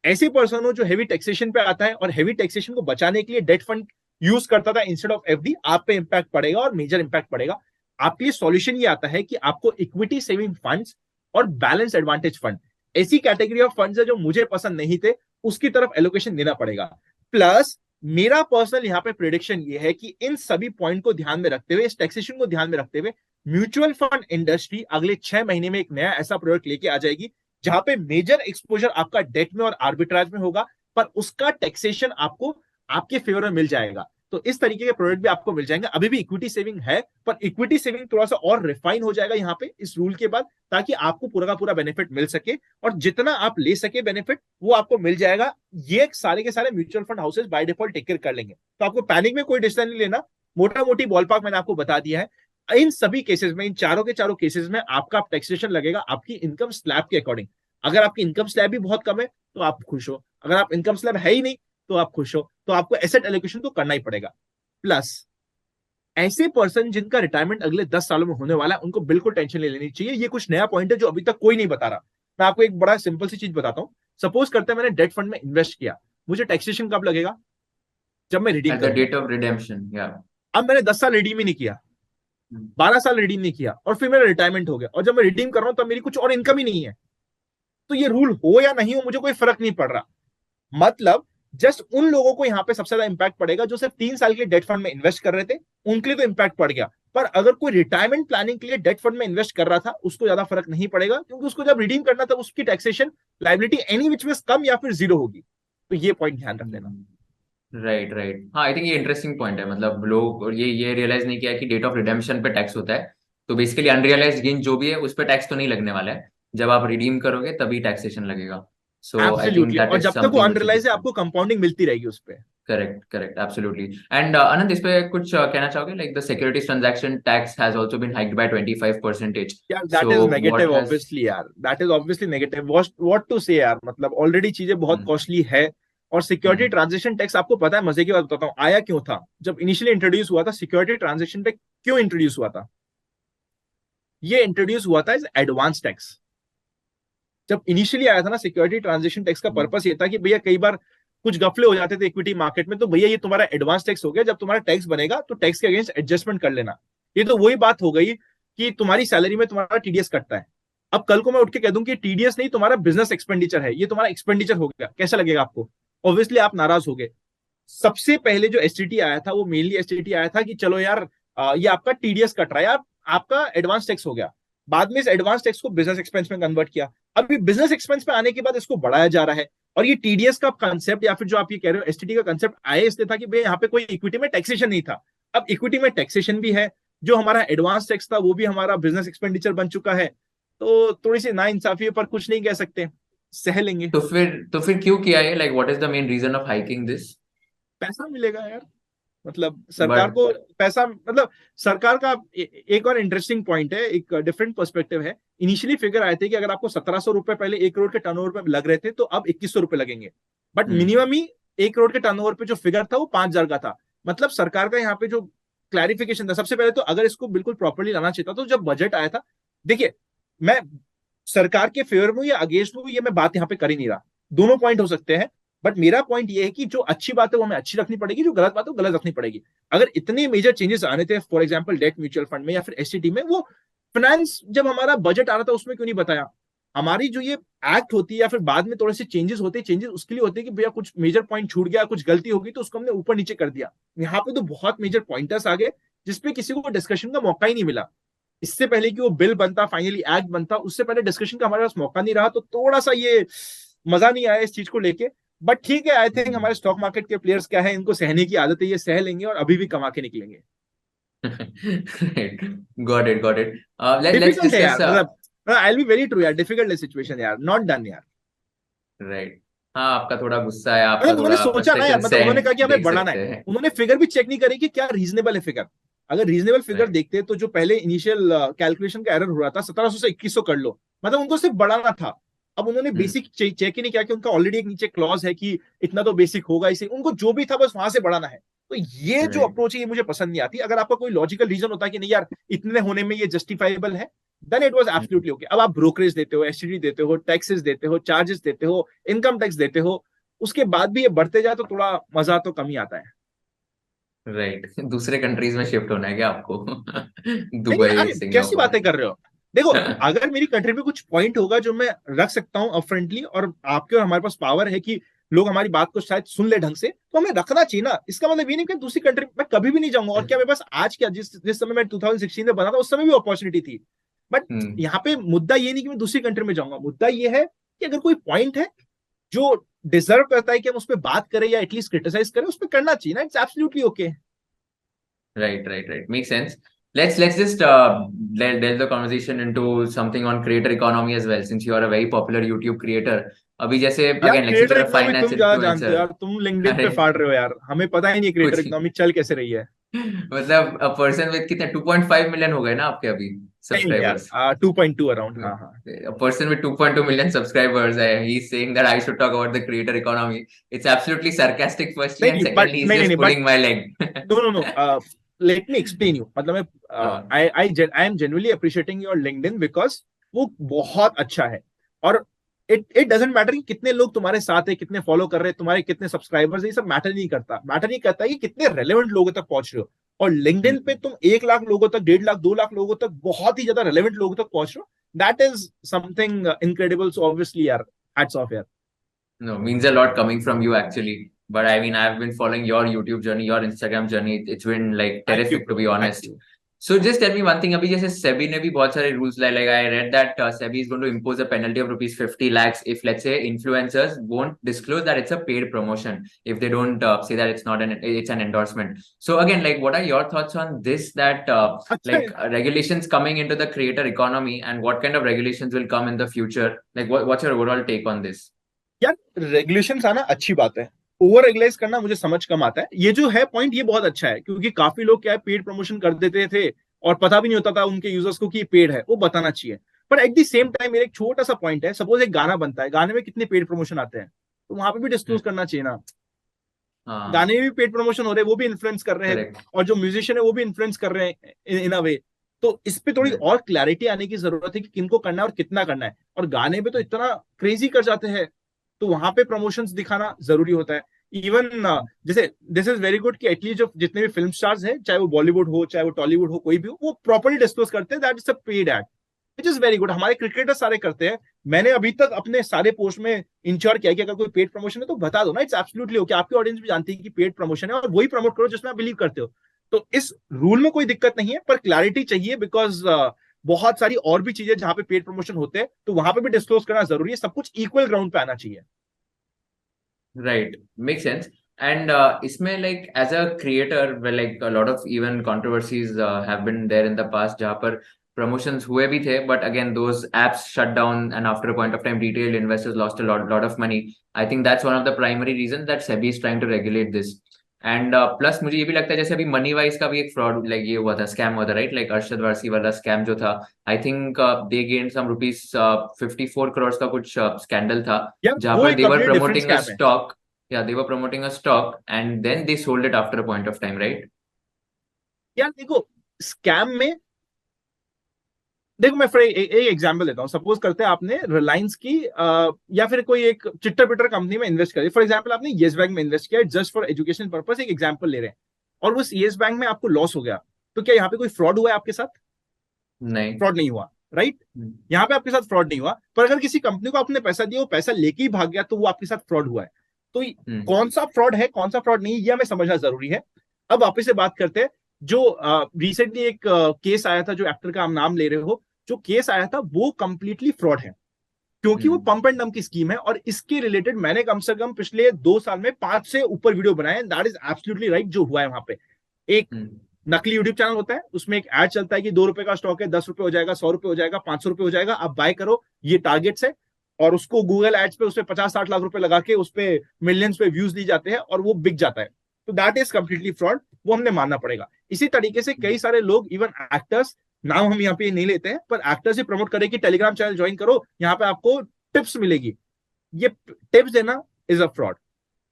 ऐसे पर्सन हो जो हेवी टैक्सेशन पे आता है और हेवी टैक्सेशन को बचाने के लिए डेट फंड यूज करता था इंस्टेड ऑफ एफडी, आप पे इंपैक्ट पड़ेगा और मेजर इंपैक्ट पड़ेगा। आपके लिए सॉल्यूशन ये आता है कि आपको इक्विटी सेविंग फंड्स और बैलेंस एडवांटेज फंड, ऐसी कैटेगरी ऑफ फंड्स है जो मुझे पसंद नहीं थे, उसकी तरफ एलोकेशन देना पड़ेगा। प्लस मेरा पर्सनल यहाँ पे प्रिडिक्शन ये है कि इन सभी पॉइंट को ध्यान में रखते हुए, इस टैक्सेशन को ध्यान में रखते हुए, म्यूचुअल फंड इंडस्ट्री अगले 6 महीने में एक नया ऐसा प्रोडक्ट लेके आ जाएगी जहां पे मेजर एक्सपोजर आपका डेट में और आर्बिट्राज में होगा, पर उसका टैक्सेशन आपको आपके फेवर में मिल जाएगा। तो इस तरीके के प्रोडक्ट भी आपको मिल जाएंगे। अभी भी इक्विटी सेविंग है, पर इक्विटी सेविंग थोड़ा सा और रिफाइन हो जाएगा यहाँ पे इस रूल के बाद, ताकि आपको पूरा का पूरा बेनिफिट मिल सके, और जितना आप ले सके बेनिफिट वो आपको मिल जाएगा। ये सारे के सारे mutual fund houses by default take care कर लेंगे, तो आपको पैनिक में कोई डिसीजन नहीं लेना। मोटा मोटी बॉलपार्क मैंने आपको बता दिया है। इन सभी केसेस में, इन चारों के चारों केसेस में आपका टैक्सेशन लगेगा आपकी इनकम स्लैब के अकॉर्डिंग। अगर आपकी इनकम स्लैब भी बहुत कम है तो आप खुश हो, अगर आप इनकम स्लैब है ही नहीं तो आप खुश हो, तो आपको एसेट एलोकेशन तो करना ही पड़ेगा। प्लस ऐसे पर्सन जिनका रिटायरमेंट अगले 10 सालों में होने वाला है, उनको बिल्कुल टेंशन नहीं लेनी चाहिए। ये कुछ नया पॉइंट है जो अभी तक कोई नहीं बता रहा। मैं आपको एक बड़ा सिंपल सी चीज बताता हूं। सपोज करते हैं मैंने डेट फंड में इन्वेस्ट किया, मुझे टैक्सेशन कब लगेगा? जब मैं रिडीम At the करूंगा। date of redemption, yeah. अब मैंने 10 साल रिडीम ही नहीं किया, 12 साल रिडीम नहीं किया, और फिर मेरा रिटायरमेंट हो गया, और जब मैं रिडीम कर रहा हूं तब मेरी कुछ और इनकम ही नहीं है, तो ये रूल हो या नहीं हो मुझे कोई फर्क नहीं पड़ रहा। मतलब जस्ट उन लोगों को यहां पे सबसे ज्यादा इंपैक्ट पड़ेगा जो सिर्फ 3 साल के लिए डेट फंड में इन्वेस्ट कर रहे थे, उनके लिए तो इंपैक्ट पड़ गया। पर अगर कोई रिटायरमेंट प्लानिंग के लिए डेट फंड में इन्वेस्ट कर रहा था, उसको ज्यादा फर्क नहीं पड़ेगा, क्योंकि उसको जब रिडीम करना था उसकी टैक्सेशन लाइबिलिटी एनी विच में कम या फिर जीरो होगी। तो ये पॉइंट ध्यान रख लेना। राइट राइट, हाँ, आई थिंक ये इंटरेस्टिंग पॉइंट है। मतलब लोग ये रियलाइज नहीं किया कि डेट ऑफ रिडेम्पशन पे टैक्स होता है। तो बेसिकली अनरियलाइज्ड गेन जो भी है उस पर टैक्स तो नहीं लगने वाला है, जब आप रिडीम करोगे तभी टैक्सेशन लगेगा। सो आई थिंक एब्सोल्युटली, दैट और इज जब तक वो समथिंग व्हिच इज अनरियलाइज है आपको कंपाउंडिंग मिलती रहेगी उस पर। Correct correct, absolutely. And Anant, इस पे कुछ कहना चाहोगे? Like the securities transaction tax has also been hiked by 25%। यार that so is what negative has obviously यार, that is obviously negative. What to say यार, मतलब ऑलरेडी चीजें बहुत कॉस्टली है। और सिक्योरिटी ट्रांजैक्शन टैक्स, आपको पता है, मजे की बात बताता हूँ, आया क्यों था? जब इनिशियली इंट्रोड्यूस हुआ था सिक्योरिटी ट्रांजैक्शन टैक्स, क्यों इंट्रोड्यूस हुआ था? ये इंट्रोड्यूस हुआ था एज एडवांस टैक्स। जब इनिशियली आया था ना सिक्योरिटी ट्रांजैक्शन टैक्स, का पर्पस ये था कि भैया कई बार कुछ गफले हो जाते थे इक्विटी मार्केट में, तो भैया ये तुम्हारा एडवांस टैक्स हो गया, जब तुम्हारा टैक्स बनेगा तो टैक्स के अगेंस्ट एडजस्टमेंट कर लेना। ये तो वही बात हो गई कि तुम्हारी सैलरी में तुम्हारा टीडीएस कटता है। अब कल को मैं उठ के कह दूं कि टीडीएस नहीं, तुम्हारा बिजनेस एक्सपेंडिचर है, ये तुम्हारा एक्सपेंडिचर हो गया, कैसा लगेगा आपको? ऑब्वियसली आप नाराज हो गए। सबसे पहले जो एसटीटी आया था वो मेनली एसटीटी आया था कि चलो यार, ये आपका टीडीएस कट रहा है यार, आपका एडवांस टैक्स हो गया। बाद में इस एडवांस टैक्स को बिजनेस एक्सपेंस में कन्वर्ट किया। अब ये बिजनेस एक्सपेंस पे आने के बाद इसको बढ़ाया जा रहा है। और ये टीडीएस का कंसेप्ट, या फिर जो आप ये कह रहे हो एसटीटी का कंसेप्ट, आया इसलिए था कि भाई यहाँ पे कोई इक्विटी में टैक्सेशन नहीं था। अब इक्विटी में टैक्सेशन भी है, जो हमारा एडवांस टैक्स था वो भी हमारा बिजनेस एक्सपेंडिचर बन चुका है। तो थोड़ी सी ना इंसाफी पर कुछ नहीं कह सकते, सह लेंगे। तो फिर क्यों किया है? Like what is the main reason of hiking this? पैसा मिलेगा यार, मतलब सरकार बट को पैसा, मतलब सरकार का एक और इंटरेस्टिंग पॉइंट है, एक डिफरेंट पर्सपेक्टिव है। इनिशियली फिगर आए थे कि अगर आपको 1700 रुपए पहले 1 करोड़ के टर्नओवर पे लग रहे थे, तो अब 2100 रुपए लगेंगे। बट मिनिमम ही 1 करोड़ के टर्नओवर पे जो फिगर था वो 5000 का था। मतलब सरकार का यहाँ पे जो क्लैरिफिकेशन था, सबसे पहले तो अगर इसको बिल्कुल प्रॉपरली लाना चाहिए था, तो जब बजट आया था, देखिए मैं सरकार के फेवर में या अगेंस्ट में, ये मैं बात यहाँ पे कर ही नहीं रहा, दोनों पॉइंट हो सकते हैं। बट मेरा पॉइंट ये है कि जो अच्छी बात है वो हमें अच्छी रखनी पड़ेगी, जो गलत बात है वो गलत रखनी पड़ेगी। अगर इतने मेजर चेंजेस आने थे, for example date mutual fund में या फिर एसटीटी में, वो फाइनेंस जब हमारा बजट आ रहा था उसमें क्यों नहीं बताया? हमारी जो ये एक्ट होती है या फिर बाद में थोड़े से चेंजेस होते हैं, चेंजेस उसके लिए होते हैं कि भैया कुछ मेजर पॉइंट छूट गया, कुछ गलती होगी, तो उसको हमने ऊपर नीचे कर दिया। यहाँ पे तो बहुत मेजर पॉइंटर्स आ गए जिसपे किसी को डिस्कशन का मौका ही नहीं मिला। इससे पहले कि वो बिल बनता, फाइनली एक्ट बनता, उससे पहले डिस्कशन का हमारे पास मौका नहीं रहा, तो थोड़ा सा ये मजा नहीं आया इस चीज को लेके। बट ठीक है, आई थिंक हमारे स्टॉक मार्केट के प्लेयर्स क्या है, इनको सहने की आदत है, ये सह लेंगे और अभी भी कमा के निकलेंगे। got it. Let's डिफिकल्ट है discuss. यार, मतलब I will be very true यार, डिफिकल्ट सिचुएशन यार, नॉट डन यार। राइट, हाँ आपका थोड़ा गुस्सा है, आपका मतलब उन्होंने थोड़ा सोचा ना यार, फ्रस्ट्रेशन मतलब से उन्होंने कहा कि हमें देख बढ़ाना सकते है, हैं। उन्होंने फिगर भी चेक नहीं करी कि क्या रीजनेबल है फिगर। अगर रीजनेबल फिगर राइट। देखते तो जो पहले इनिशियल कैलकुलेशन का एरर हो रहा था 1700 से 2100 कर लो, मतलब उनको सिर्फ बढ़ाना था। अब उन्होंने हम्म। बेसिक चेक ही नहीं किया कि उनका ऑलरेडी एक नीचे क्लॉज है कि इतना तो बेसिक होगा, इसे उनको जो भी था बस वहां से बढ़ाना है। तो ये जो राइट। अप्रोच है ये मुझे पसंद नहीं आती। अगर आपका कोई लॉजिकल रीजन होता है कि नहीं यार इतने होने में ये जस्टिफाइबल है, then it was absolutely okay. अब आप ब्रोकरेज देते हो, एसटीडी देते हो, टैक्सेस देते हो, चार्जेस देते हो, इनकम टैक्स देते हो, उसके बाद भी ये बढ़ते जाए तो थोड़ा मजा तो कम ही आता है। राइट, दूसरे कंट्रीज में शिफ्ट होना है क्या आपको? नहीं नहीं, दुबई, अरे कैसी सिंगापुर। बातें कर रहे हो। देखो, अगर मेरी कंट्री में कुछ पॉइंट होगा जो मैं रख सकता हूँ अपफ्रंटली, और आपके और हमारे पास पावर है कि लोग हमारी बात को शायद सुन ले ढंग से, तो हमें रखना चाहिए ना। इसका मतलब ये नहीं कि दूसरी कंट्री मैं कभी भी नहीं जाऊंगा। और क्या मेरे पास आज क्या, जिस जिस समय मैं 2016 में बना था उस समय भी अपॉर्चुनिटी थी। बट हम्म। यहाँ पे मुद्दा ये नहीं कि मैं दूसरी कंट्री में जाऊंगा, मुद्दा ये है कि अगर कोई पॉइंट है जो डिजर्व करता है कि हम उस पर बात करें या एटलीस्ट क्रिटिसाइज करें, उस पर करना चाहिए ना। It's absolutely okay. Right. Makes sense. Let's just delve the conversation into something on creator economy as well, since you are a very popular YouTube creator. अभी जैसे यार again, like since creator you're a economy finance तुम ज्यादा जानते हो influencer. यार, तुम LinkedIn पे अरे फाड़ रहे हो यार, हमें पता ही नहीं क्रिएटर कुछ इकोनॉमी चल कैसे रही है। मतलब a person with कितने 2.5 मिलियन हो गए ना आपके अभी नहीं नहीं सब्सक्राइबर्स? यार, 2.2 अराउंड, हाँ हाँ। A person with 2.2 million subscribers, he's saying that I should talk about the creator economy. It's absolutely sarcastic, firstly, नहीं and नहीं बट secondly, he's नहीं नहीं just नहीं but pulling my leg. No no no, let me explain you. मतलब मैं हाँ। I am genuinely appreciating your LinkedIn because वो बहुत अच्छा है। और इट डजेंट मैटर कि कितने लोग तुम्हारे साथ है, कितने फॉलो कर रहे हैं, तुम्हारे कितने सब्सक्राइबर्स है, ये सब मैटर नहीं करता। मैटर ये करता है कि कितने रेलेवेंट लोगों तक पहुंच रहे हो। और लिंक्डइन पे हम्म। तुम 1 लाख लोगों तक, 1.5 लाख, 2 लाख लोगों तक, बहुत ही ज्यादा रेलेवेंट लोगों तक पहुंच रहे हो। That is something incredible. So obviously यार, हैट्स ऑफ यार। No, means a lot coming from you actually. But I mean, I've been following your YouTube journey, your Instagram journey. It's been like thank you terrific to bro, be thank honest. You. So just tell me one thing. अभी जैसे SEBI ने भी बहुत सारे rules लाए. Like I read that SEBI is going to impose a penalty of rupees 50 lakhs if let's say influencers won't disclose that it's a paid promotion, if they don't say that it's an endorsement. So again, like what are your thoughts on this? That अच्छा है regulations coming into the creator economy, and what kind of regulations will come in the future? Like what's your overall take on this? यार, regulation आना अच्छी बात है, over regularise करना मुझे समझ कम आता है। ये जो है पॉइंट, ये बहुत अच्छा है, क्योंकि काफी लोग क्या है, पेड प्रमोशन कर देते थे और पता भी नहीं होता था उनके यूजर्स को कि ये पेड है, वो बताना चाहिए। पर एट द सेम टाइम मेरा एक छोटा सा पॉइंट है, सपोज एक गाना बनता है, गाने में कितने पेड प्रमोशन आते हैं, तो वहां पे भी डिस्क्लोज करना चाहिए ना। हाँ। गाने में भी पेड प्रमोशन हो रहे हैं, वो भी इन्फ्लुएंस कर रहे हैं, करेक्ट। और जो म्यूजिशियन है वो भी इन्फ्लुएंस कर रहे हैं इन अ वे। तो इस पे थोड़ी और क्लैरिटी आने की जरूरत है कि किनको करना है और कितना करना है। और गाने पे तो इतना क्रेजी कर जाते हैं, तो वहां पे प्रमोशंस दिखाना जरूरी होता है। इवन जैसे दिस इज वेरी गुड कि एटलीस्ट जो जितने भी फिल्म स्टार्स हैं, चाहे वो बॉलीवुड हो चाहे वो टॉलीवुड हो, कोई भी हो, वो प्रॉपर्ली डिस्क्लोज करते हैं that is a paid ad, which is very good. हमारे क्रिकेटर सारे करते हैं। मैंने अभी तक अपने सारे पोस्ट में इंश्योर किया कि अगर कोई पेड प्रमोशन है तो बता दो ना। इट्स एब्सोल्युटली ओके, आपकी ऑडियंस भी जानती है कि पेड प्रमोशन है, और वही प्रमोट करो जिसमें आप बिलीव करते हो। तो इस रूल में कोई दिक्कत नहीं है, पर क्लैरिटी चाहिए, बिकॉज बहुत सारी और भी चीजें जहां पे पेड प्रमोशन होते हैं, तो वहां पे भी डिस्क्लोज करना जरूरी है। सब कुछ इक्वल ग्राउंड पे आना चाहिए। Right, makes sense. And इसमें like as a creator, where like a lot of even controversies have been there in the past, जहाँ पर promotions हुए भी थे, but again those apps shut down, and after a point of time, retail investors lost a lot of money. I think that's one of the primary reasons that SEBI is trying to regulate this. And plus मुझे ये भी लगता है जैसे अभी money wise का भी एक फ्रॉड like ये हुआ था, स्कैम हुआ था, राइट? लाइक अरशद वारसी वाला स्कैम जो था, I think they gain some rupees 54 crore का कुछ स्कैंडल था, यार जहां वो पर एक they were complete different promoting a scam है। stock. Yeah, they were promoting a stock and then they sold it after a point of time, right? यार देखो, स्कैम में देखो, मैं फिर एक एग्जांपल देता हूँ। सपोज करते हैं आपने रिलायंस की या फिर कोई एक चिट्टर पिटर कंपनी में इन्वेस्ट करी। फॉर एग्जांपल आपने येस बैंक में इन्वेस्ट किया, जस्ट फॉर एजुकेशन पर्पस, एक एग्जांपल ले रहे हैं, और उस येस बैंक में आपको लॉस हो गया। तो क्या यहाँ पे कोई फ्रॉड हुआ है आपके साथ? नहीं। फ्रॉड नहीं हुआ, राइट? यहाँ पे आपके साथ फ्रॉड नहीं हुआ। पर अगर किसी कंपनी को आपने पैसा दिया, वो पैसा लेके ही भाग गया, तो वो आपके साथ फ्रॉड हुआ है। तो कौन सा फ्रॉड है, कौन सा फ्रॉड नहीं, ये हमें समझना जरूरी है। अब वापस से बात करते हैं। जो रिसेंटली एक केस आया था, जो एक्टर का हम नाम ले रहे हो, जो केस आया था वो कंप्लीटली फ्रॉड है। क्योंकि वो पंप एंड डंप की स्कीम है। और इसके रिलेटेड मैंने कम से कम पिछले 2 साल में 5 से ऊपर वीडियो बनाए। दैट इज एब्सोल्युटली राइट जो हुआ है वहां पे। एक नकली यूट्यूब चैनल होता है, उसमें एक एड चलता है कि 2 रुपए का स्टॉक है, 10 रुपए हो जाएगा, 100 रुपए हो जाएगा, 500 रुपए हो जाएगा, आप बाय करो, ये टारगेट्स है। और उसको गूगल एड्स पे उस पर 50-60 लाख रुपए लगा के उस पर मिलियंस पे व्यूज दी जाते हैं और वो बिक जाता है। तो दैट इज कंप्लीटली फ्रॉड, वो हमने मानना पड़ेगा। इसी तरीके से कई सारे लोग, इवन एक्टर्स, नाम हम यहाँ पे नहीं लेते हैं, पर एक्टर्स ही प्रमोट करें कि टेलीग्राम चैनल ज्वाइन करो, यहाँ पे आपको टिप्स मिलेगी। ये टिप्स देना इज अ फ्रॉड,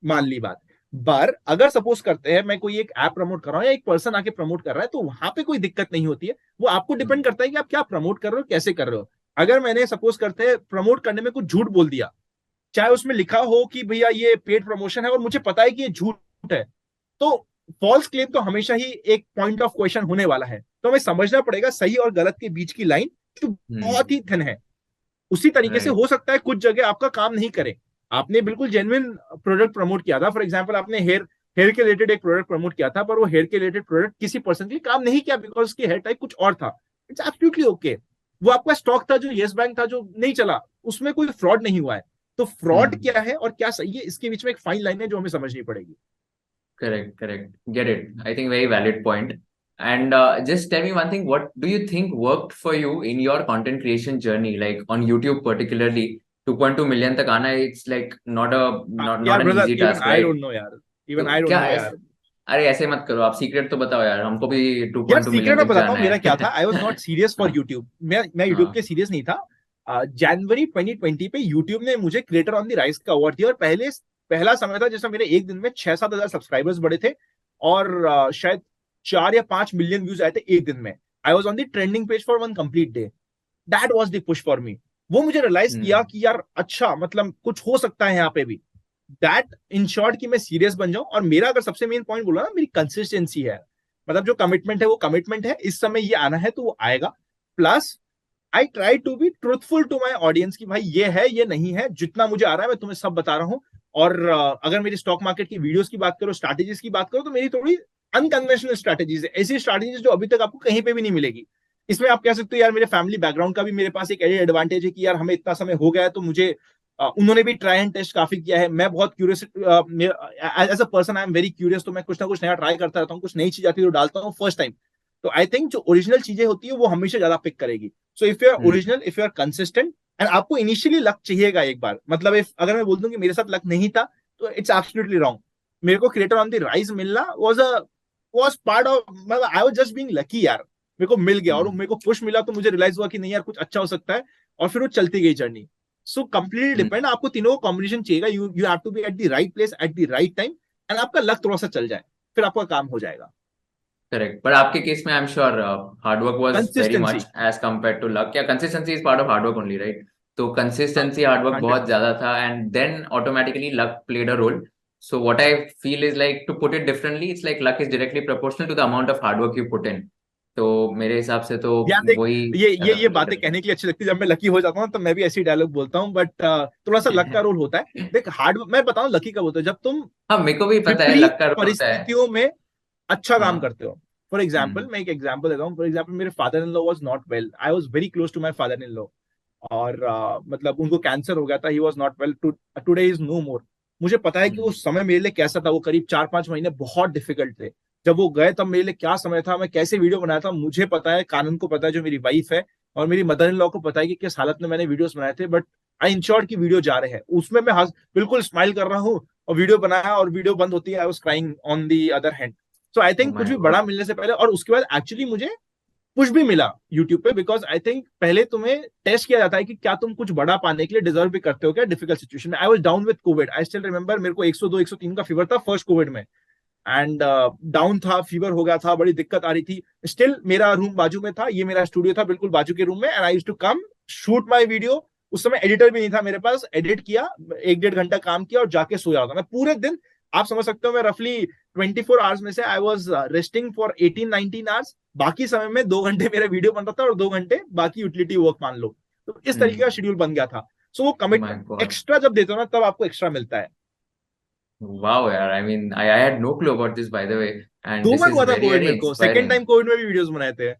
मान ली बात। पर अगर सपोज करते हैं मैं कोई एक ऐप प्रमोट कर रहा हूं या एक पर्सन आके प्रमोट कर रहा है, तो वहां पे कोई दिक्कत नहीं होती है। वो आपको डिपेंड करता है कि आप क्या प्रमोट कर रहे हो, कैसे कर रहे हो। अगर मैंने सपोज करते हैं प्रमोट करने में कुछ झूठ बोल दिया, चाहे उसमें लिखा हो कि भैया ये पेड प्रमोशन है और मुझे पता है कि ये झूठ है, तो फॉल्स क्लेम तो हमेशा ही एक पॉइंट ऑफ क्वेश्चन होने वाला है। तो हमें समझना पड़ेगा सही और गलत के बीच की लाइन जो बहुत ही थिन है। उसी तरीके से राइट। हो सकता है कुछ जगह आपका काम नहीं करे, आपने बिल्कुल जेन्युइन प्रोडक्ट प्रमोट किया था। फॉर एग्जांपल आपने हेयर हेयर के रिलेटेड एक प्रोडक्ट प्रमोट किया था, पर वो हेयर के रिलेटेड प्रोडक्ट किसी पर्सन के लिए काम नहीं किया बिकॉज उसकी हेयर टाइप कुछ और था। It's absolutely okay. वो आपका स्टॉक था जो येस बैंक था जो नहीं चला, उसमें कोई फ्रॉड नहीं हुआ है। तो फ्रॉड क्या है और क्या सही है, इसके बीच में एक फाइन लाइन है जो हमें समझनी पड़ेगी। Correct, correct. Get it. I think very valid point. And just tell me one thing, what do you think worked for you in your content creation journey, like on YouTube particularly? 2.2 million तक आना, it's like not यार an brother, easy even task, I right? Don't know यार, even तो I don't क्या no यार। अरे ऐसे मत करो, आप सीक्रेट तो बताओ यार, हमको भी यार 2.2 सीक्रेट मिलियन में तक बताता जाना हूँ मेरा क्या था। है। I was not serious for हाँ, यूट्यूब। मैं यूट्यूब के हाँ, सीरियस नहीं था। जनवरी 2020 पे यूट्यूब ने मुझे क्रिएटर ऑन द राइज का अवार्ड दिया, और पहला समय था जिसमें मेरे एक दिन में 6-7 हजार सब्सक्राइबर्स बढ़े थे, और शायद 4 या 5 मिलियन व्यूज आए थे एक दिन में। I was on the trending page for one complete day. That was the push for me. वो मुझे रियलाइज किया हम्म, कि यार अच्छा, मतलब कुछ हो सकता है यहाँ पे भी। दैट इन शॉर्ट कि मैं सीरियस बन जाऊं। और मेरा अगर सबसे मेन पॉइंट बोला ना, मेरी कंसिस्टेंसी है। मतलब जो कमिटमेंट है वो कमिटमेंट है, इस समय ये आना है तो वो आएगा। Plus I try to be truthful to my audience कि भाई ये है ये नहीं है, जितना मुझे आ रहा है मैं तुम्हें सब बता रहा हूँ। और अगर मेरी स्टॉक मार्केट की वीडियोस की बात करो, स्ट्रैटेजीज की बात करो, तो मेरी थोड़ी अनकन्वेंशनल स्ट्रैटेजीज है, ऐसी स्ट्रैटेजीज जो अभी तक आपको कहीं पे भी नहीं मिलेगी। इसमें आप कह सकते हो यार मेरे फैमिली बैकग्राउंड का भी मेरे पास एक एडवांटेज है कि यार हमें इतना समय हो गया है, तो मुझे उन्होंने भी ट्राई एंड टेस्ट काफी किया है। मैं बहुत curious as a person, I am very curious, तो मैं कुछ ना कुछ नया ट्राई करता रहता हूँ, कुछ नई चीज आती है तो डालता हूँ फर्स्ट टाइम। तो आई थिंक जो ओरिजिनल चीजें होती है वो हमेशा ज्यादा पिक करेगी। So if you are hmm, original, if you are consistent, and आपको इनिशियली लक चाहिएगा एक बार। मतलब इफ अगर मैं बोल दूं कि मेरे साथ लक नहीं था, तो इट्स एब्सोल्युटली रॉन्ग। मेरे को क्रिएटर ऑन द राइज मिलना वाज पार्ट ऑफ, मतलब I was just being lucky यार। मेरे को मिल गया और हम्म, मेरे को पुश मिला, तो मुझे रियलाइज हुआ कि नहीं यार कुछ अच्छा हो सकता है, और फिर वो चलती गई journey. So completely hmm. Depend, आपको तीनों का कॉम्बिनेशन चाहिएगा। You you have to be at the right place at the right time, and आपका लक थोड़ा सा चल जाए, फिर आपका काम हो जाएगा। करेक्ट, बट आपके केस में I am sure hard work was very consistency. Much as compare to luck, या consistency is part of hard work only, right? तो हाँ, कंसिस्टेंसी हार्ड वर्क बहुत 100%। ज्यादा था, and then automatically luck played a role. So what I feel is like, to put it differently, it's like luck is directly proportional to the amount of hard work you put in. तो मेरे हिसाब से तो यार देख, वही ये ज्यादा बातें बेटर. कहने के लिए अच्छी लगती है। जब मैं लकी हो जाता हूँ तो मैं भी ऐसी डायलॉग बोलता हूँ, बट थोड़ा सा लक का रोल होता है। देख हार्ड, मैं बताऊं लकी कब होता है, जब तुम हाँ, मेरे को भी पता है विपरीत लक का रोल होता है. परिस्थितियों में अच्छा काम हाँ. करते हो। फॉर एग्जाम्पल, हम्म, मैं एक एग्जाम्पल देता हूँ। फॉर एग्जाम्पल, मेरे father in law was not well, I was very close to my father in law. और मतलब उनको कैंसर हो गया था, he was not well, today is no more. मुझे पता है कि हम्म, उस समय मेरे लिए कैसा था। वो करीब 4-5 महीने बहुत डिफिकल्ट थे। जब वो गए तब मेरे लिए क्या समय था, मैं कैसे वीडियो बनाया था, मुझे पता है, कानन को पता है जो मेरी वाइफ है, और मेरी मदर इन लॉ को पता है कि किस हालत में मैंने वीडियोस बनाए थे। बट आई इंश्योर कि वीडियो जा रहे हैं, उसमें मैं बिल्कुल स्माइल कर रहा हूँ, और वीडियो बनाया और वीडियो बंद होती है, I was crying on the other hand. So I oh think कुछ माय भी बड़ा गॉड. मिलने से पहले और उसके बाद एक्चुअली मुझे पुश भी मिला यूट्यूब पे, बिकॉज आई थिंक पहले तुम्हें टेस्ट किया जाता है कि क्या तुम कुछ बड़ा पाने के लिए डिजर्व भी करते हो क्या डिफिकल्ट सिचुएशन में। I was down with Covid, I still remember, मेरे को 102 103 का फीवर था फर्स्ट कोविड में। एंड डाउन था, फीवर हो गया था, बड़ी दिक्कत आ रही थी। स्टिल मेरा रूम बाजू में था, ये मेरा स्टूडियो था बिल्कुल बाजू के रूम में, and I used to come shoot my video. उस समय एडिटर भी नहीं था मेरे पास, एडिट किया, 1-1.5 घंटा काम किया और जाके सो जाता मैं पूरे दिन। आप समझ सकते हो, मैं रफली 24 आवर्स में से I was resting for 18-19 hours. बाकी समय में 2 घंटे मेरा वीडियो बन रहा था और 2 घंटे बाकी यूटिलिटी वर्क मान लो। तो इस तरीके का हम्म, शेड्यूल बन गया था। सो वो माय कमिटमेंट गॉड. एक्स्ट्रा जब देते हो ना, तब आपको एक्स्ट्रा मिलता है। Wow, यार, I mean, I had no clue about this, by the way, and दो this बार is हुआ था very कोविड very मेरे को, सेकेंड inspiring. टाइम कोविड में भी वीडियोस बनाए थे।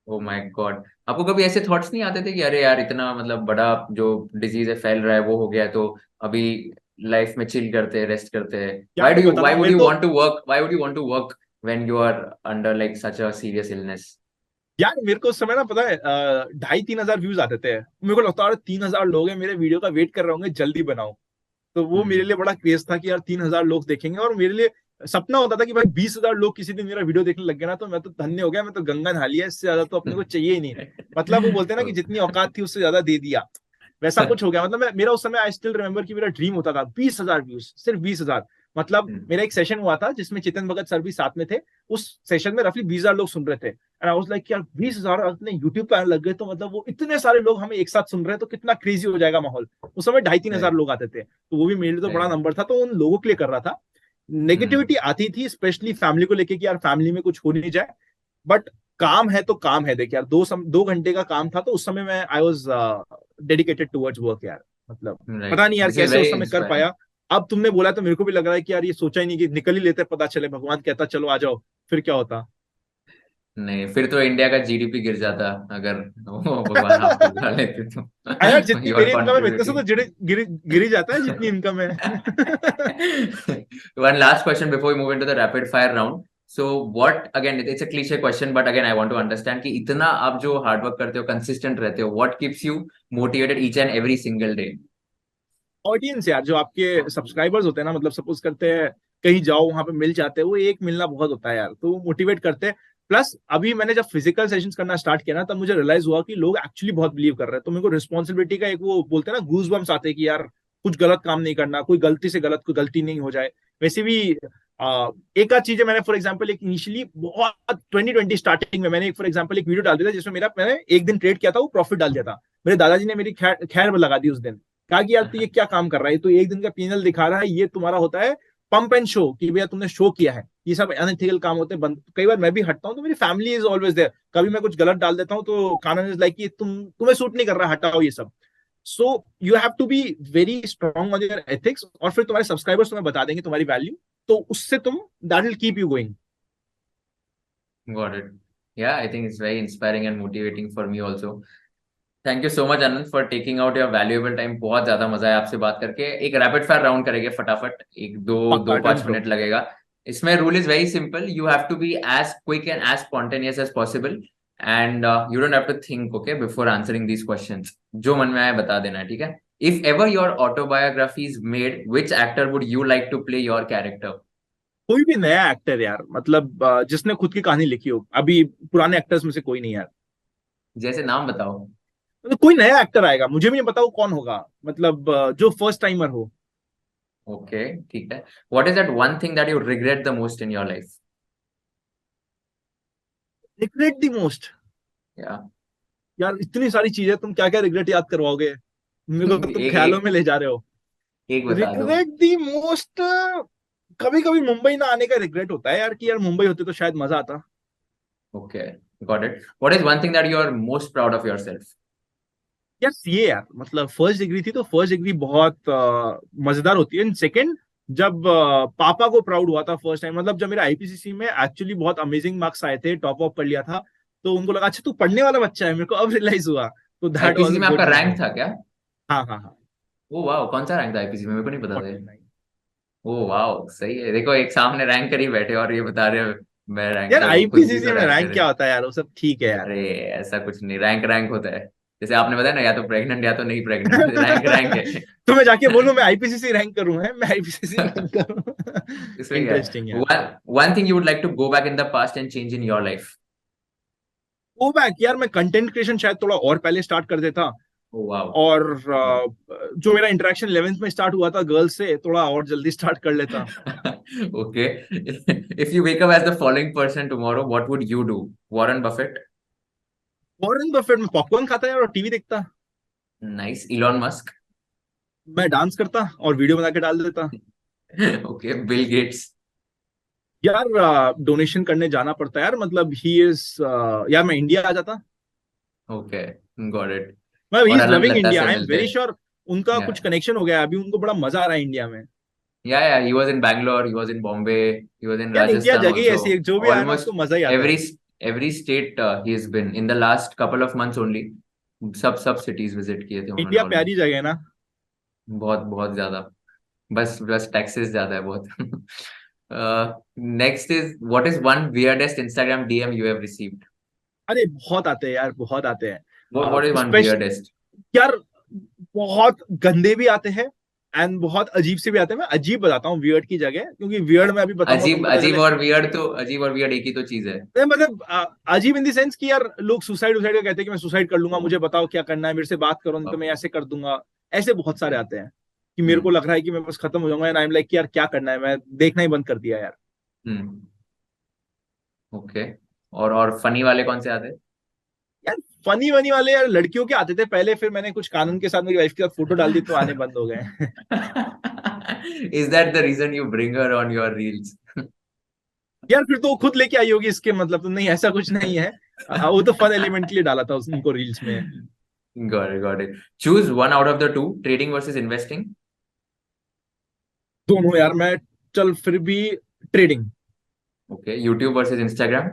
ओ माय गॉड, आपको कभी ऐसे थॉट्स नहीं आते थे कि अरे यार इतना मतलब बड़ा जो डिजीज है फैल रहा है वो हो गया है, तो अभी लाइफ में चिल करते हैं, रेस्ट करते हैं? यार मैं बताता व्हाई हूँ वुड मेरे यू तो, want to work, why would you want to work when you are under like such a serious illness? यार मेरे को उस समय ना पता है 2,500-3,000 व्यूज आते थे। मेरे को लगता है 3,000 लोग हैं मेरे वीडियो का वेट कर रहे होंगे, जल्दी बनाओ। तो वो मेरे लिए बड़ा क्रेज था कि यार 3,000 लोग देखेंगे, और मेरे लिए सपना होता था कि भाई 20,000 लोग किसी दिन मेरा वीडियो देखने लग गए ना तो मैं तो धन्य हो गया, मैं तो गंगा नहा लिया, इससे ज्यादा तो अपने को चाहिए ही नहीं। मतलब वो बोलते हैं ना कि जितनी औकात थी उससे ज्यादा दे दिया, वैसा कुछ हो गया। मतलब मेरा उस समय आई स्टिल रिमेम्बर कि मेरा ड्रीम होता था 20,000 व्यूज, सिर्फ 20,000। मतलब मेरा एक सेशन हुआ था जिसमें चेतन भगत सर भी साथ में थे। उस सेशन में रफली 20,000 लोग सुन रहे थे, एंड आई वाज लाइक यार 20,000 अपने यूट्यूब पे आने लग गए तो मतलब वो इतने सारे लोग हमें एक साथ सुन रहे हैं तो कितना क्रेजी हो जाएगा माहौल। उस समय 2,500-3,000 राइट लोग आते थे, तो वो भी मेरे लिए तो बड़ा राइट। नंबर था, तो उन लोगों के लिए कर रहा था। नेगेटिविटी आती थी स्पेशली फैमिली को लेके कि यार फैमिली में कुछ हो नहीं जाए, बट काम है तो काम है। देख यार 2 घंटे का काम था, तो उस समय मैं I was dedicated towards work यार। मतलब पता राइट, नहीं यार दिस इज कैसे उस वेरी समय कर इंस्पायरिंग। पाया। अब तुमने बोला तो मेरे को भी लग रहा है कि यार ये सोचा ही नहीं कि निकल ही लेते, पता चले भगवान कहता चलो आ जाओ, फिर क्या होता। नहीं, फिर तो इंडिया का जीडीपी गिर जाता अगर वो भगवान आपको बुला लेते यार तो जितनी यू आर मेरी इनकम है इतने से तो कंट्रीब्यूटिंग। गिर ही जाता है जितनी इनकम है। One last question before we move into the rapid fire round. So what, again, it's a cliche question, but again, I want to understand कि इतना आप जो हार्ड वर्क करते हो, कंसिस्टेंट रहते हो, what keeps you motivated each and every single day? Audience यार, जो आपके सब्सक्राइबर्स होते हैं ना, मतलब सपोज करते हैं कहीं जाओ वहां पे मिल जाते हैं, वो एक मिलना बहुत होता है यार, तो वो मोटिवेट करते हैं। प्लस अभी मैंने जब फिजिकल सेशंस करना स्टार्ट किया ना, तब मुझे रियलाइज हुआ कि लोग एक्चुअली बहुत बिलीव कर रहे हैं। तो मेरे को रिस्पॉन्सिबिलिटी का एक वो बोलते हैं ना गूज बम्स आते हैं कि यार कुछ गलत काम नहीं करना, कोई गलती से गलत कोई गलती नहीं हो जाए। वैसे भी एक आध चीजें मैंने फॉर एग्जाम्पल एक इनिशियली बहुत 2020 स्टार्टिंग में मैंने एक फॉर एग्जाम्पल एक वीडियो डाल दिया था जिसमें मेरा मैंने एक दिन ट्रेड किया था, वो प्रॉफिट डाल दिया था। मेरे दादाजी ने मेरी खैर खैर लगा दी उस दिन। कहा कि यार तू ये क्या काम कर रहा है, तो एक दिन का पीनल दिखा रहा है, ये तुम्हारा होता है पंप एंड शो कि भैया तुमने शो किया है, ये सब अनएथिकल काम होते हैं बंद। कई बार मैं भी हटता हूँ तो मेरी फैमिली इज ऑलवेज देयर, कभी मैं कुछ गलत डाल देता हूँ तो कानन इज लाइक कि तुम्हें सूट नहीं कर रहा, हटाओ ये सब। So you have to be very strong on your ethics, और फिर तुम्हारे सब्सक्राइबर्स तुम्हें बता देंगे तुम्हारी वैल्यू, तो उससे तुम that will keep you going. Got it. Yeah, I think it's very inspiring and motivating for me also. Thank you so much Anand for taking out your valuable time. बहुत ज्यादा मजा आया आपसे बात करके। एक रैपिड फायर राउंड करेंगे फटाफट, एक दो पक्का दो डन पांच ब्रो। मिनट लगेगा। इसमें rule is very simple, you have to be as quick and as spontaneous as possible, and you don't have to think, okay, before answering these questions. जो मन में आए बता देना है, ठीक है? If ever your autobiography is made, which actor would you like to play your character? कोई भी नया एक्टर यार, मतलब जिसने खुद की कहानी लिखी हो, अभी पुराने एक्टर्स में से कोई नहीं यार। जैसे नाम बताओ। मतलब कोई नया एक्टर आएगा, मुझे भी नहीं पता वो कौन होगा, मतलब जो फर्स्ट टाइमर हो। ओके, ठीक है। What is that one thing that you regret the most in your life? Regret the most? या यार इतनी सारी चीजें, तुम क्या क्या रिग्रेट याद करवाओगे, मेरे को तुम एक ख्यालों एक में ले जा रहे हो। एक बता दो। रिग्रेट द मोस्ट, कभी कभी मुंबई ना आने का रिग्रेट होता है यार, कि यार मुंबई होते तो शायद मजा आता। Okay, got it. What is one thing that you are most proud of yourself? यार सीए यार, मतलब फर्स्ट डिग्री थी तो फर्स्ट डिग्री बहुत मजेदार होती है। सेकंड, जब पापा को प्राउड हुआ था फर्स्ट टाइम, मतलब जब मेरे आईपीसीसी में एक्चुअली बहुत अमेजिंग मार्क्स आए थे, टॉप ऑफ कर लिया था, तो उनको लगा अच्छा तू पढ़ने वाला बच्चा है, मेरे को अब रियलाइज हुआ। तो दैट वाज आईपीसी अ में आपका गुड रैंक मोमेंट। था क्या? हाँ हाँ हाँ। ओ वाह, कौन सा रैंक था आईपीसी में? मेरे को नहीं पता था। 49। ओ वाह, सही है। देखो, एक सामने रैंक कर ही बैठे और ये बता रहे हो मैं रैंक, यार तो खुद भी आईपीसीसी तो में रैंक रैंक करे। क्या होता है यार, वो सब ठीक है यार। अरे ऐसा कुछ नहीं, रैंक रैंक होता है। जैसे आपने बताया ना, या तो प्रेग्नेंट या तो नहीं प्रेग्नेंट, रैंक रैंक है। तो मैं जाके बोलूं मैं आईपीसीसी रैंक करूं, है मैं आईपीसीसी रैंक करूं। इसमें क्या है? इंटरेस्टिंग यार। One thing you would like to go back in the past and change in your life? Go back यार, मैं कंटेंट क्रिएशन शायद थोड़ा और पहले स्टार्ट कर देता, ओ वाह। और जो मेरा इंटरेक्शन 11th में स्टार्ट हुआ था गर्ल्स से, थोड़ा और जल्दी स्टार्ट कर लेता। Okay. If you wake up as the following person tomorrow, what would you do? Warren Buffett? Warren Buffett में पॉपकॉर्न खाता यार और टीवी देखता। Nice. Elon Musk? मैं डांस करता और वीडियो बना के डाल देता। Okay. Bill Gates? यार डोनेशन करने जाना पड़ता है यार, मतलब ही इज, यार मैं इंडिया आ जाता। Okay. Got it. मतलब ही और इज अनंत लविंग लत्ता इंडिया, से आई एम मिलते। Very sure. उनका कुछ Yeah. कनेक्शन हो गया है, अभी उनको बड़ा मजा आ रहा है इंडिया में। Yeah, yeah. He was in Bangalore. He was in Bombay. He was in यार इंडिया Rajasthan जगह ही also. ऐसी है, जो भी आया ना उसको Almost मजा ही आता every है। every state he has been in the last couple of months only. सब cities visit किए थे उन्होंने इंडिया already. प्यारी जगह है ना। बहुत बहुत ज्यादा, बस टैक्सेस ज्यादा है बहुत. Next is, what is one weirdest Instagram DM you have received? अरे बहुत आते हैं यार, बहुत आते हैं। What is one special weirdest? यार, बहुत गंदे भी आते हैं एंड बहुत अजीब से भी आते हैं। मैं अजीब बताता हूँ वियर्ड की जगह, क्योंकि वियर्ड में अभी बताऊंगा अजीब तुमको पता अजीब चले। और वियर्ड तो, अजीब और वियर्ड एक ही तो चीज है. नहीं, मतलब अजीब इन द सेंस कि यार लोग सुसाइड का कहते हैं कि मैं सुसाइड कर लूंगा, मुझे बताओ क्या करना है, मेरे से बात करो नहीं तो मैं ऐसे कर दूंगा। ऐसे बहुत सारे आते हैं कि मेरे को लग रहा है कि मैं बस खत्म हो जाऊंगा, एंड आई एम लाइक यार क्या करना है, मैं देखना ही बंद कर दिया यार। ओके. और फनी वाले कौन से आते हैं? यार फनी वनी वाले यार लड़कियों के आते थे पहले, फिर मैंने कुछ कानून के साथ मेरी वाइफ के साथ फोटो डाल दी तो आने बंद हो गए। Is that the reason you bring her on your reels? यार फिर तो वो खुद लेके आई होगी, इसके मतलब तो नहीं, ऐसा कुछ नहीं है। वो तो फन एलिमेंट के लिए डाला था उनको रील्स में। Got it. Choose one out of the two, trading versus investing. दोनों यार, मैं चल फिर भी trading. Okay. YouTube versus Instagram.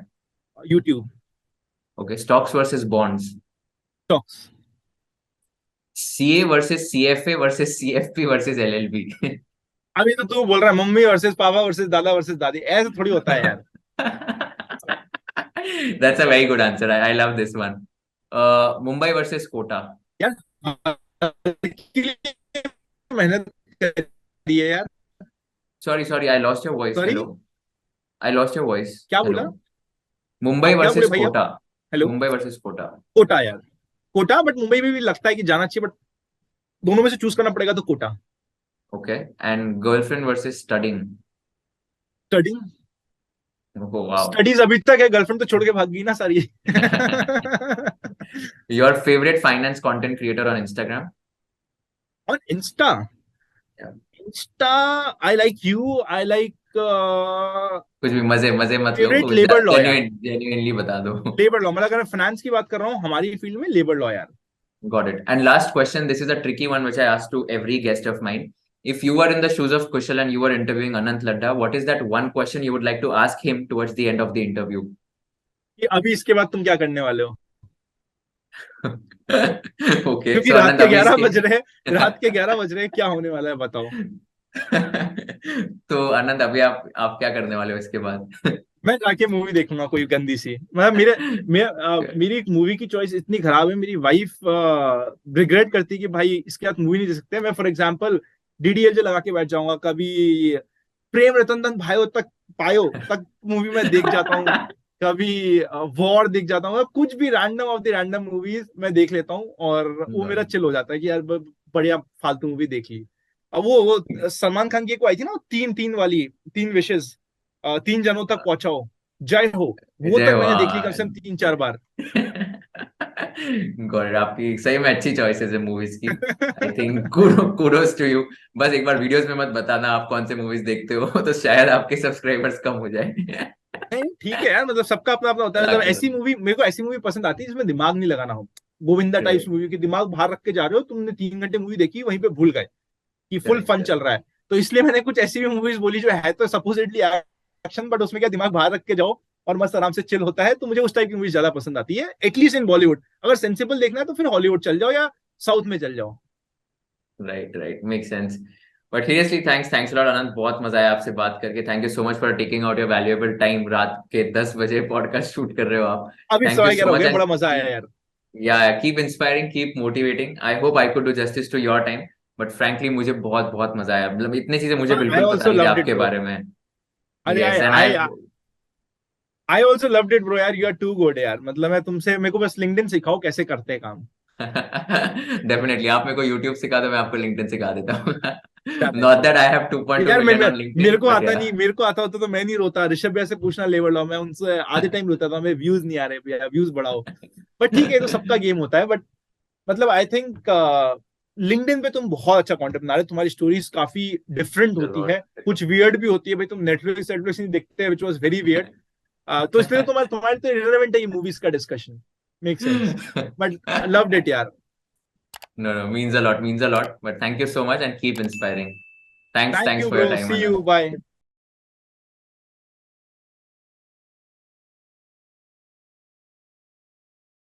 YouTube. Okay. Stocks versus bonds. Stocks. CA versus CFA versus CFP versus LLB. अभी तो तू बोल रहा है मम्मी वर्सेस पापा वर्सेस दादा वर्सेस दादी, ऐसे थोड़ी होता है यार। That's a very good answer. I love this one. Mumbai versus Kota. यार के लिए मेहनत करी है यार। Sorry. I lost your voice. Sorry, Hello. I lost your voice. क्या Hello. बोला? Mumbai क्या बोले versus भैया? Kota. Hello. Mumbai versus Kota. Kota यार, कोटा, बट मुंबई में भी लगता है कि जाना चाहिए, बट दोनों में से चूज करना पड़ेगा तो Kota. Okay. And girlfriend versus studying. Studying. Oh, wow. Studies अभी तक है, गर्लफ्रेंड तो छोड़ के भाग गई ना सारी। Your favorite finance content creator on Instagram? और Insta, Yeah. Insta I like you, I like कुछ भी मजे मजे मत लो, फेवरेट लेबर लॉ यार। जेन्युइनली बता दो. लेबर लॉ, मतलब अगर मैं फाइनेंस की बात कर रहा हूँ हमारी फील्ड में, लेबर लॉ यार। Got it. And last question, this is a tricky one which I ask to every guest of mine. If you were in the shoes of Kushal and you were interviewing Anant Ladda, what is that one question you would like to ask him towards the end of the interview? कि अभी इसके बाद तुम क्या करने वाले हो? Okay, क्योंकि so रात Anant के अभी 11 बज इसके रहे हैं, रात के 11 बज रहे हैं, क्या होने वाला है बताओ। तो अनंत अभी आप क्या करने वाले हो इसके बाद? मैं जाके मूवी देखूंगा कोई गंदी सी, मतलब मेरी एक मूवी की चॉइस इतनी खराब है, मेरी वाइफ रिग्रेट करती है कि भाई इसके साथ मूवी नहीं देख सकते। मैं फॉर एग्जांपल DDLJ लगा के बैठ जाऊंगा, कभी प्रेम रतन धन भाइयों तक पायो तक मूवी में देख जाता हूँ, कभी वॉर देख जाता हूँ, कुछ भी random of the random movies मैं देख लेता हूँ, और वो मेरा चिल हो जाता है कि यार बढ़िया फालतू मूवी देख ली। अब वो सलमान खान की एक आई थी ना, तीन तीन वाली, 3 विशेस, 3 जनों तक पहुंचाओ, जय हो, वो जय तक हो। मैंने देख ली कम से कम 3-4 बार। गॉड, आपकी सही में अच्छी चॉइसेस है मूवीज की। I think kudos to you. बस एक बार वीडियोस में मत बताना आप कौन से मूवीज देखते हो, तो शायद आपके सब्सक्राइबर्स कम हो जाए। नहीं ठीक है यार, मतलब सबका अपना अपना होता है। मतलब ऐसी मूवी, मेरे को ऐसी मूवी पसंद आती है जिसमें दिमाग नहीं लगाना हो। गोविंदा टाइप्स मूवी की दिमाग बाहर रख के जा रहे हो, तुमने 3 घंटे मूवी देखी, वहीं पे भूल गए कि फुल फन चल रहा है। तो इसलिए मैंने कुछ ऐसी भी मूवीज बोली जो है तो सपोजिटली एक्शन, बट उसमें क्या दिमाग बाहर रख के जाओ और मस्त आराम से चिल होता है। तो मुझे उस टाइप की मूवीज ज्यादा पसंद आती है, एटलीस्ट इन बॉलीवुड। अगर सेंसिबल देखना है तो फिर हॉलीवुड चल जाओ या साउथ में चल जाओ। Right, make sense. But seriously thanks lot Anant, बहुत मजा आया आपसे बात करके। Thank you so much for taking out your valuable time. रात के 10 बजे पॉडकास्ट शूट कर रहे हो आप। अभी थैंक यू सवाल सो हो मच गया, एंड बड़ा मजा आया यार। yeah, keep inspiring, keep motivating. I hope I could do justice to your time, but frankly मुझे बहुत बहुत मजा आया। मतलब इतनी चीजें मुझे I बिल्कुल पता also नहीं थी loved it, आपके bro. बारे में। अरे Yes, and I also loved it, bro यार, you are too good यार। मतलब मैं तुमसे, मेरे को बस लिंक्डइन सिखाओ कैसे करते हैं काम। डेफिनेटली आप मेरे को YouTube सिखा दो, मैं आपको LinkedIn सिखा देता हूँ। Done है। Not that I have 2.2 यार million on LinkedIn, मेरे को but आता yeah. नहीं, मेरे को आता होता तो मैं नहीं रोता। ऋषभ भैया से पूछना लेबर लॉ, मैं उनसे आधे टाइम रोता था, मेरे व्यूज नहीं आ रहे भैया, व्यूज बढ़ाओ। बट ठीक है, तो सबका गेम होता है। बट मतलब आई थिंक लिंक्डइन पे तुम बहुत अच्छा कंटेंट बना रहे हो, तुम्हारी स्टोरीज काफी डिफरेंट होती है, कुछ वियर्ड भी होती है। भाई तुम नेटफ्लिक्स नहीं देखते हैं, व्हिच वाज वेरी वियर्ड। तो इसलिए तुम्हारे तो इररिलेवेंट है ये मूवीज का discussion. Make sense, but loved it यार। No, means a lot, but thank you so much and keep inspiring. Thanks thank you for your bro, time, see Anand. You, bye.